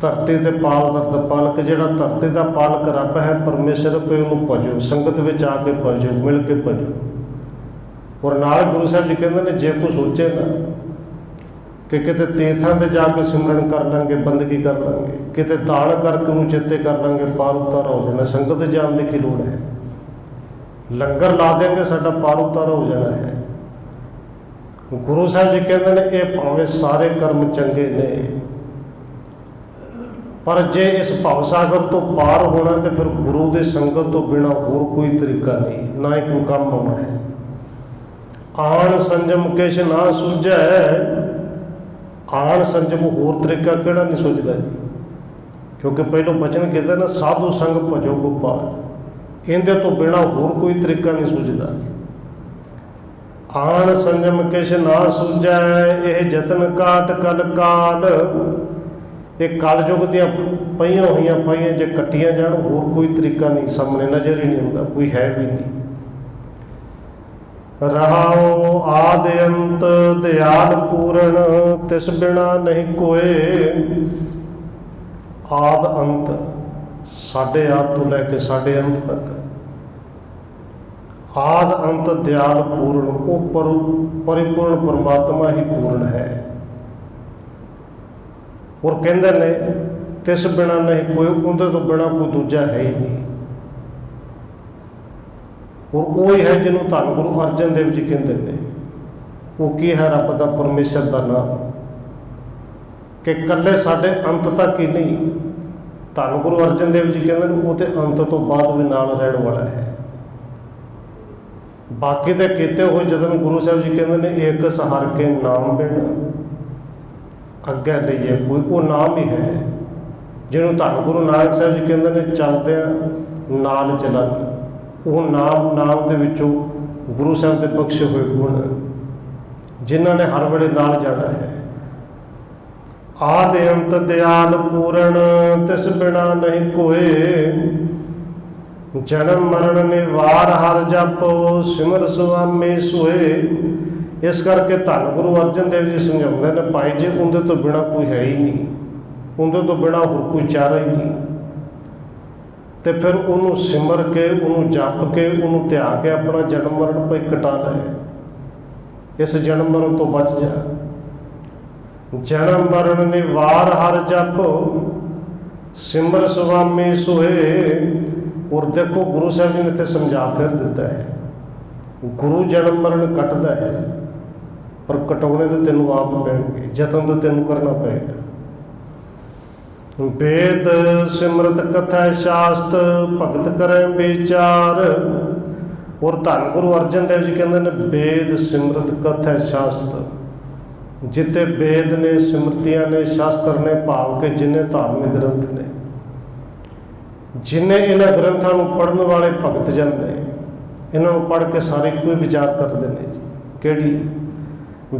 ਧਰਤੀ ਤੇ ਪਾਲਕ, ਪਾਲਕ ਜਿਹੜਾ ਧਰਤੀ ਦਾ ਪਾਲਕ ਰੱਬ ਹੈ ਪਰਮੇਸ਼ਰ, ਕੋਈ ਉਹਨੂੰ ਭਜੋ, ਸੰਗਤ ਵਿੱਚ ਆ ਕੇ ਭਜੋ, ਮਿਲ ਕੇ ਭਜੋ। ਔਰ ਨਾਲ ਗੁਰੂ ਸਾਹਿਬ ਜੀ ਕਹਿੰਦੇ ਨੇ ਜੇ ਕੋਈ ਸੋਚੇ ਨਾ ਕਿ ਕਿਤੇ ਤੀਰਥਾਂ 'ਤੇ ਜਾ ਕੇ ਸਿਮਰਨ ਕਰ ਲਾਂਗੇ, ਬੰਦਗੀ ਕਰ ਲਾਂਗੇ, ਕਿਤੇ ਦਾਨ ਕਰਕੇ ਉਹਨੂੰ ਚੇਤੇ ਕਰ ਲਾਂਗੇ, ਪਾਰ ਉਤਾਰਾ ਹੋ ਜਾਣਾ, ਸੰਗਤ ਜਾਣ ਦੀ ਕੀ ਲੋੜ ਹੈ? ਲੰਗਰ ਲਾ ਦੇਂਗੇ, ਸਾਡਾ ਪਾਰ ਉਤਾਰਾ ਹੋ ਜਾਣਾ ਹੈ। ਗੁਰੂ ਸਾਹਿਬ ਜੀ ਕਹਿੰਦੇ ਨੇ ਇਹ ਭਾਵੇਂ ਸਾਰੇ ਕਰਮ ਚੰਗੇ ਨੇ, ਪਰ ਜੇ ਇਸ ਭਵ ਸਾਗਰ ਤੋਂ ਪਾਰ ਹੋਣਾ ਤੇ ਫਿਰ ਗੁਰੂ ਦੀ ਸੰਗਤ ਤੋਂ ਬਿਨਾਂ ਹੋਰ ਕੋਈ ਤਰੀਕਾ ਨਹੀਂ, ਨਾ ਹੀ ਕੋਈ ਕੰਮ ਆਉਣਾ ਹੈ। ਆਣ ਸੰਜਮ ਕਿਛ ਨਾ ਸੂਝੈ। ਆਣ ਸੰਜਮ ਹੋਰ ਤਰੀਕਾ ਕਿਹੜਾ ਨਹੀਂ ਸੁਝਦਾ ਜੀ, ਕਿਉਂਕਿ ਪਹਿਲੋਂ ਬਚਨ ਕੀਤਾ ਨਾ ਸਾਧੂ ਸੰਗ ਭਜੋ ਗੋਪਾਲ, ਇਹਦੇ ਤੋਂ ਬਿਨਾਂ ਹੋਰ ਕੋਈ ਤਰੀਕਾ ਨਹੀਂ ਸੁਝਦਾ। ਆਣ ਸੰਜਮ ਕਿਛ ਨਾ ਸੂਝੈ, ਇਹ ਯਤਨ ਕਾਟ ਕਲ ਕਾਲ। ਇਹ ਕਲਯੁਗ ਦੀਆਂ ਪਈਆਂ ਜੇ ਕੱਟੀਆਂ ਜਾਣ ਹੋਰ ਕੋਈ ਤਰੀਕਾ ਨਹੀਂ, ਸਾਹਮਣੇ ਨਜ਼ਰ ਹੀ ਨਹੀਂ ਆਉਂਦਾ, ਕੋਈ ਹੈ ਵੀ ਨਹੀਂ। ਰਹਾਉ ਆਦਿ ਅੰਤ ਦਿਆਲ ਪੂਰਨ, ਤਿਸ ਬਿਨਾ ਨਹੀਂ ਕੋਏ। ਆਦ ਅੰਤ, ਸਾਡੇ ਆਦ ਤੋਂ ਲੈ ਕੇ ਸਾਡੇ ਅੰਤ ਤੱਕ, ਆਦ ਅੰਤ ਦਿਆਲ ਪੂਰਨ, ਉਹ ਪਰਿਪੂਰਨ ਪਰਮਾਤਮਾ ਹੀ ਪੂਰਨ ਹੈ। ਔਰ ਕਹਿੰਦੇ ਨੇ ਤਿਸ ਬਿਨਾ ਨਹੀਂ ਕੋਈ, ਉਹਦੇ ਤੋਂ ਬਿਨਾ ਕੋਈ ਦੂਜਾ ਹੈ ਹੀ ਨਹੀਂ। ਔਰ ਉਹ ਹੀ ਹੈ ਜਿਹਨੂੰ ਧੰਨ ਗੁਰੂ ਅਰਜਨ ਦੇਵ ਜੀ ਕਹਿੰਦੇ ਨੇ। ਉਹ ਕੀ ਹੈ? ਰੱਬ ਦਾ, ਪਰਮੇਸ਼ਰ ਦਾ ਨਾਮ, ਕਿ ਇਕੱਲੇ ਸਾਡੇ ਅੰਤ ਤੱਕ ਹੀ ਨਹੀਂ। ਧੰਨ ਗੁਰੂ ਅਰਜਨ ਦੇਵ ਜੀ ਕਹਿੰਦੇ ਨੇ ਉਹ ਤੇ ਅੰਤ ਤੋਂ ਬਾਅਦ ਵੀ ਨਾਲ ਰਹਿਣ ਵਾਲਾ ਹੈ। ਬਾਕੀ ਦੇ ਕੀਤੇ ਹੋਏ ਜਦੋਂ ਗੁਰੂ ਸਾਹਿਬ ਜੀ ਕਹਿੰਦੇ ਨੇ ਇੱਕ ਸਹਾਰ ਕੇ ਨਾਮ ਬਿਨ ਅੱਗੇ ਲਈਏ ਕੋਈ, ਉਹ ਨਾਮ ਹੀ ਹੈ ਜਿਹਨੂੰ ਧੰਨ ਗੁਰੂ ਨਾਨਕ ਸਾਹਿਬ ਜੀ ਕਹਿੰਦੇ ਨੇ ਚੱਲਦਿਆਂ ਨਾਲ ਚੱਲਣ। ਉਹ ਨਾਮ ਦੇ ਵਿੱਚੋਂ ਗੁਰੂ ਸਾਹਿਬ ਦੇ ਬਖਸ਼ੇ ਹੋਏ ਗੁਣ, ਜਿਨ੍ਹਾਂ ਨੇ ਹਰ ਵੇਲੇ ਨਾਲ ਜਾਣਾ ਹੈ। ਆਦਿ ਅੰਤ ਦਿਆਲ ਪੂਰਨ, ਤਿਸ ਬਿਨਾ ਨਹੀਂ ਕੋਏ। ਜਨਮ ਮਰਨ ਨਿਵਾਰ ਹਰ ਜਪੋ, ਸਿਮਰ ਸੁਆਮੀ ਸੋਏ। ਇਸ ਕਰਕੇ ਧੰਨ ਗੁਰੂ ਅਰਜਨ ਦੇਵ ਜੀ ਸਮਝਾਉਂਦੇ ਨੇ ਭਾਈ ਜੀ ਉਹਦੇ ਤੋਂ ਬਿਨਾ ਕੋਈ ਹੈ ਹੀ ਨਹੀਂ, ਉਹਦੇ ਤੋਂ ਬਿਨਾ ਹੋਰ ਕੋਈ ਚਾਰਾ ਹੀ ਨਹੀਂ। ਤੇ ਫਿਰ ਉਹਨੂੰ ਸਿਮਰ ਕੇ, ਉਹਨੂੰ ਜਪ ਕੇ, ਉਹਨੂੰ ਧਿਆ ਕੇ ਆਪਣਾ ਜਨਮ ਮਰਨ ਭਾਈ ਕਟਾ ਲੈ, ਇਸ ਜਨਮ ਮਰਨ ਤੋਂ ਬਚ ਜਾ। ਜਨਮ ਮਰਨ ਨਿਵਾਰ ਹਰ ਜਪ, ਸਿਮਰ ਸੁਆਮੀ ਸੋਏ। ਔਰ ਦੇਖੋ ਗੁਰੂ ਸਾਹਿਬ ਜੀ ਨੇ ਇੱਥੇ ਸਮਝਾ ਫਿਰ ਦਿੱਤਾ ਹੈ ਗੁਰੂ ਜਨਮ ਮਰਨ ਕੱਟਦਾ ਹੈ, ਪਰ ਕਟਾਉਣੇ ਤਾਂ ਤੈਨੂੰ ਆਪ ਪੈਣਗੇ, ਯਤਨ ਤਾਂ ਤੈਨੂੰ ਕਰਨਾ ਪਏਗਾ। ਵੇਦ ਸਿਮਰਤ ਕਥਾ ਸ਼ਾਸਤ ਭਗਤ ਕਰੈ ਵਿਚਾਰ। ਔਰ ਧੰਨ ਗੁਰੂ ਅਰਜਨ ਦੇਵ ਜੀ ਕਹਿੰਦੇ ਨੇ ਵੇਦ ਸਿਮਰਤ ਕਥਾ ਸ਼ਾਸਤ, ਜਿੱਥੇ ਵੇਦ ਨੇ, ਸਿਮਰਤੀਆਂ ਨੇ, ਸ਼ਾਸਤਰ ਨੇ, ਭਾਵ ਕਿ ਜਿੰਨੇ ਧਾਰਮਿਕ ਗ੍ਰੰਥ ਨੇ, ਜਿੰਨੇ ਇਹਨਾਂ ਗ੍ਰੰਥਾਂ ਨੂੰ ਪੜ੍ਹਨ ਵਾਲੇ ਭਗਤ ਜਨ ਨੇ, ਇਹਨਾਂ ਨੂੰ ਪੜ੍ਹ ਕੇ ਸਾਰੇ ਕੋਈ ਵਿਚਾਰ ਕਰਦੇ ਨੇ ਜੀ। ਕਿਹੜੀ?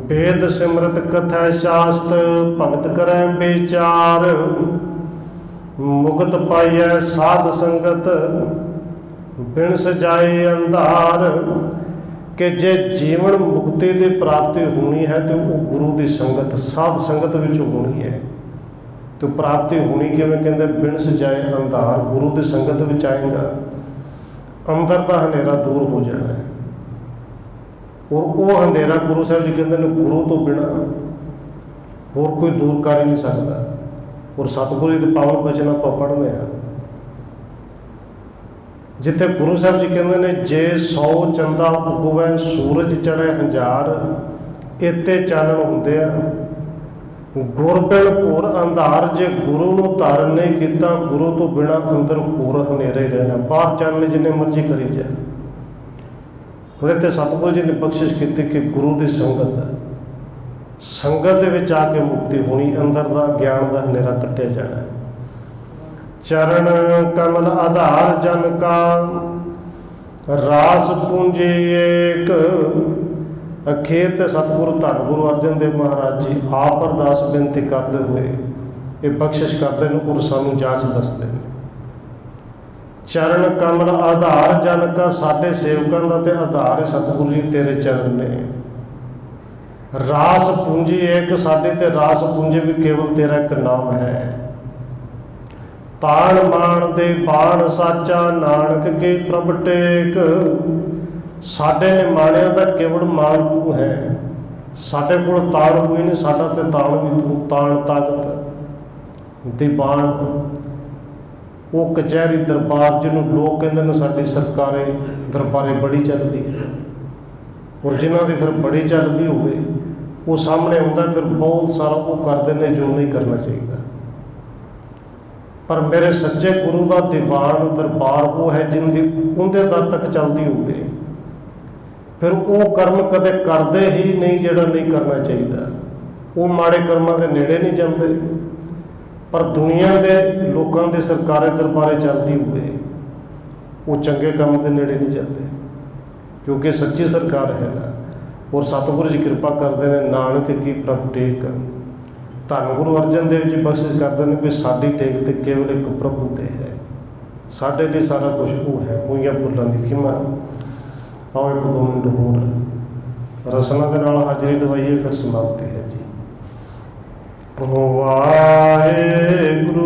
ਵੇਦ ਸਿਮਰਤ ਕਥਾ ਸ਼ਾਸਤ ਭਗਤ ਕਰੈ ਵਿਚਾਰ। ਮੁਕਤ ਪਾਈਐ ਸਾਧ ਸੰਗਤ ਬਿਨ ਸਜਾਏ ਅੰਧਾਰ। ਕਿ ਜੇ ਜੀਵਨ ਮੁਕਤੀ ਦੀ ਪ੍ਰਾਪਤੀ ਹੋਣੀ ਹੈ ਤਾਂ ਉਹ ਗੁਰੂ ਦੀ ਸੰਗਤ, ਸਾਧ ਸੰਗਤ ਵਿੱਚ ਹੋਣੀ ਹੈ। ਤੇ ਪ੍ਰਾਪਤੀ ਹੋਣੀ ਕਿਵੇਂ? ਕਹਿੰਦੇ ਬਿਨ ਸਜਾਏ ਅੰਧਾਰ। ਗੁਰੂ ਦੀ ਸੰਗਤ ਵਿੱਚ ਆਏਗਾ, ਅੰਦਰ ਦਾ ਹਨੇਰਾ ਦੂਰ ਹੋ ਜਾਣਾ ਹੈ। ਔਰ ਉਹ ਹਨੇਰਾ ਗੁਰੂ ਸਾਹਿਬ ਜੀ ਕਹਿੰਦੇ ਨੇ ਗੁਰੂ ਤੋਂ ਬਿਨਾਂ ਹੋਰ ਕੋਈ ਦੂਰ ਕਰ ਹੀ ਨਹੀਂ ਸਕਦਾ। ਔਰ ਸਤਿਗੁਰੂ ਦੇ ਪਾਵਨ ਬਚਨ ਆਪਾਂ ਪੜ੍ਹਦੇ ਹਾਂ, ਜਿੱਥੇ ਗੁਰੂ ਸਾਹਿਬ ਜੀ ਕਹਿੰਦੇ ਨੇ ਜੇ 100 ਚੰਦਾ ਉਗਵੈ ਸੂਰਜ ਚੜ੍ਹੇ ਹਜ਼ਾਰ, ਇੱਥੇ ਚਾਨਣ ਹੁੰਦੇ ਆ। ਗੁਰ ਬਿਨ ਘੋਰ ਅੰਧਾਰ। ਜੇ ਗੁਰੂ ਨੂੰ ਧਾਰਨ ਨਹੀਂ ਕੀਤਾ, ਗੁਰੂ ਤੋਂ ਬਿਨਾਂ ਅੰਦਰ ਘੋਰ ਹਨੇਰਾ ਹੀ ਰਹਿਣਾ। ਬਾਹਰ ਚਾਨਣ ਜਿੰਨੇ ਮਰਜ਼ੀ ਕਰੀ ਜਾਏ। ਹੁਣ ਇੱਥੇ ਸਤਿਗੁਰੂ ਜੀ ਨੇ ਬਖਸ਼ਿਸ਼ ਕੀਤੀ ਕਿ ਗੁਰੂ ਦੀ ਸੰਗਤ ਦੇ ਵਿੱਚ ਆ ਕੇ ਮੁਕਤੀ ਹੋਣੀ, ਅੰਦਰ ਦਾ ਗਿਆਨ ਦਾ ਹਨੇਰਾ ਕੱਟਿਆ ਜਾਣਾ। ਚਰਨ ਕਮਲ ਆਧਾਰ ਜਨ ਕਾ ਰਾਸ ਪੂੰਜੀ ਏਕ। ਅਖੀਰ ਤੇ ਸਤਿਗੁਰੂ ਧੰਨ ਗੁਰੂ ਅਰਜਨ ਦੇਵ ਮਹਾਰਾਜ ਜੀ ਆਪ ਅਰਦਾਸ ਬੇਨਤੀ ਕਰਦੇ ਹੋਏ ਇਹ ਬਖਸ਼ਿਸ਼ ਕਰਦੇ ਨੇ ਔਰ ਸਾਨੂੰ ਜਾਂਚ ਦੱਸਦੇ ਨੇ। ਚਰਨ ਕਮਲ ਆਧਾਰ ਜਨ ਕਾ। ਸਾਡੇ ਸੇਵਕਾਂ ਦਾ ਤੇ ਆਧਾਰ ਹੈ ਸਤਿਗੁਰੂ ਜੀ ਤੇਰੇ ਚਰਨ ਨੇ। ਰਾਸ ਪੂੰਜੀ ਏਕ। ਸਾਡੇ ਤੇ ਰਾਸ ਪੂੰਜੀ ਵੀ ਕੇਵਲ ਤੇਰਾ ਇੱਕ ਨਾਮ ਹੈ। ਤਾਣ ਮਾਣ ਦੇ ਬਾਣ ਸਾਚਾ, ਨਾਨਕ ਕੇ ਪ੍ਰਭ ਟੇਕ। ਸਾਡੇ ਨੇ ਮਾਣਿਆਂ ਦਾ ਕੇਵਲ ਮਾਣ ਤੂੰ ਹੈ। ਸਾਡੇ ਕੋਲ ਤਾਣ ਕੋਈ ਨਹੀਂ, ਸਾਡਾ ਤੇ ਤਾਣ ਵੀ ਤੂੰ। ਤਾਣ ਤਾਕਤ ਦੇ ਬਾਣ, ਉਹ ਕਚਹਿਰੀ ਦਰਬਾਰ ਜਿਹਨੂੰ ਲੋਕ ਕਹਿੰਦੇ ਨੇ ਸਾਡੀ ਸਰਕਾਰੇ ਦਰਬਾਰੇ ਬੜੀ ਚੱਲਦੀ ਹੈ। ਔਰ ਜਿਨ੍ਹਾਂ ਦੀ ਫਿਰ ਬੜੀ ਚੱਲਦੀ ਹੋਵੇ ਉਹ ਸਾਹਮਣੇ ਆਉਂਦਾ, ਫਿਰ ਬਹੁਤ ਸਾਰਾ ਉਹ ਕਰਦੇ ਨੇ ਜੋ ਨਹੀਂ ਕਰਨਾ ਚਾਹੀਦਾ। ਪਰ ਮੇਰੇ ਸੱਚੇ ਗੁਰੂ ਦਾ ਦੀਵਾਨ ਦਰਬਾਰ ਉਹ ਹੈ ਜਿਹਦੀ ਉਹਦੇ ਦਰ ਤੱਕ ਚੱਲਦੀ ਹੋਵੇ। ਫਿਰ ਉਹ ਕਰਮ ਕਦੇ ਕਰਦੇ ਹੀ ਨਹੀਂ ਜਿਹੜਾ ਨਹੀਂ ਕਰਨਾ ਚਾਹੀਦਾ। ਉਹ ਮਾੜੇ ਕਰਮਾਂ ਦੇ ਨੇੜੇ ਨਹੀਂ ਜਾਂਦੇ। ਪਰ ਦੁਨੀਆ ਦੇ ਲੋਕਾਂ ਦੇ ਸਰਕਾਰੇ ਦਰਬਾਰੇ ਚੱਲਦੀ ਹੋਵੇ ਉਹ ਚੰਗੇ ਕੰਮ ਦੇ ਨੇੜੇ ਨਹੀਂ ਜਾਂਦੇ, ਕਿਉਂਕਿ ਸੱਚੀ ਸਰਕਾਰ ਹੈ ਨਾ। ਔਰ ਸਤਿਗੁਰੂ ਜੀ ਕਿਰਪਾ ਕਰਦੇ ਨੇ, ਨਾਨਕ ਕੀ ਪ੍ਰਭ ਟੇਕ। ਧੰਨ ਗੁਰੂ ਅਰਜਨ ਦੇਵ ਜੀ ਬਖਸ਼ਿਸ਼ ਕਰਦੇ ਨੇ ਵੀ ਸਾਡੀ ਟੇਕ ਤੇ ਕੇਵਲ ਇੱਕ ਪ੍ਰਭੂ ਤੇ ਹੈ। ਸਾਡੇ ਲਈ ਸਾਰਾ ਕੁਝ ਉਹ ਹੈ। ਹੋਈਆਂ ਭੁੱਲਾਂ ਦੀ ਖਿਮਾ। ਆਓ 1-2 ਮਿੰਟ ਹੋਰ ਰਸਨਾ ਦੇ ਨਾਲ ਹਾਜ਼ਰੀ ਲਵਾਈਏ, ਫਿਰ ਸਮਾਪਤੀ ਹੈ ਜੀ। ਵਾਹਿਗੁਰੂ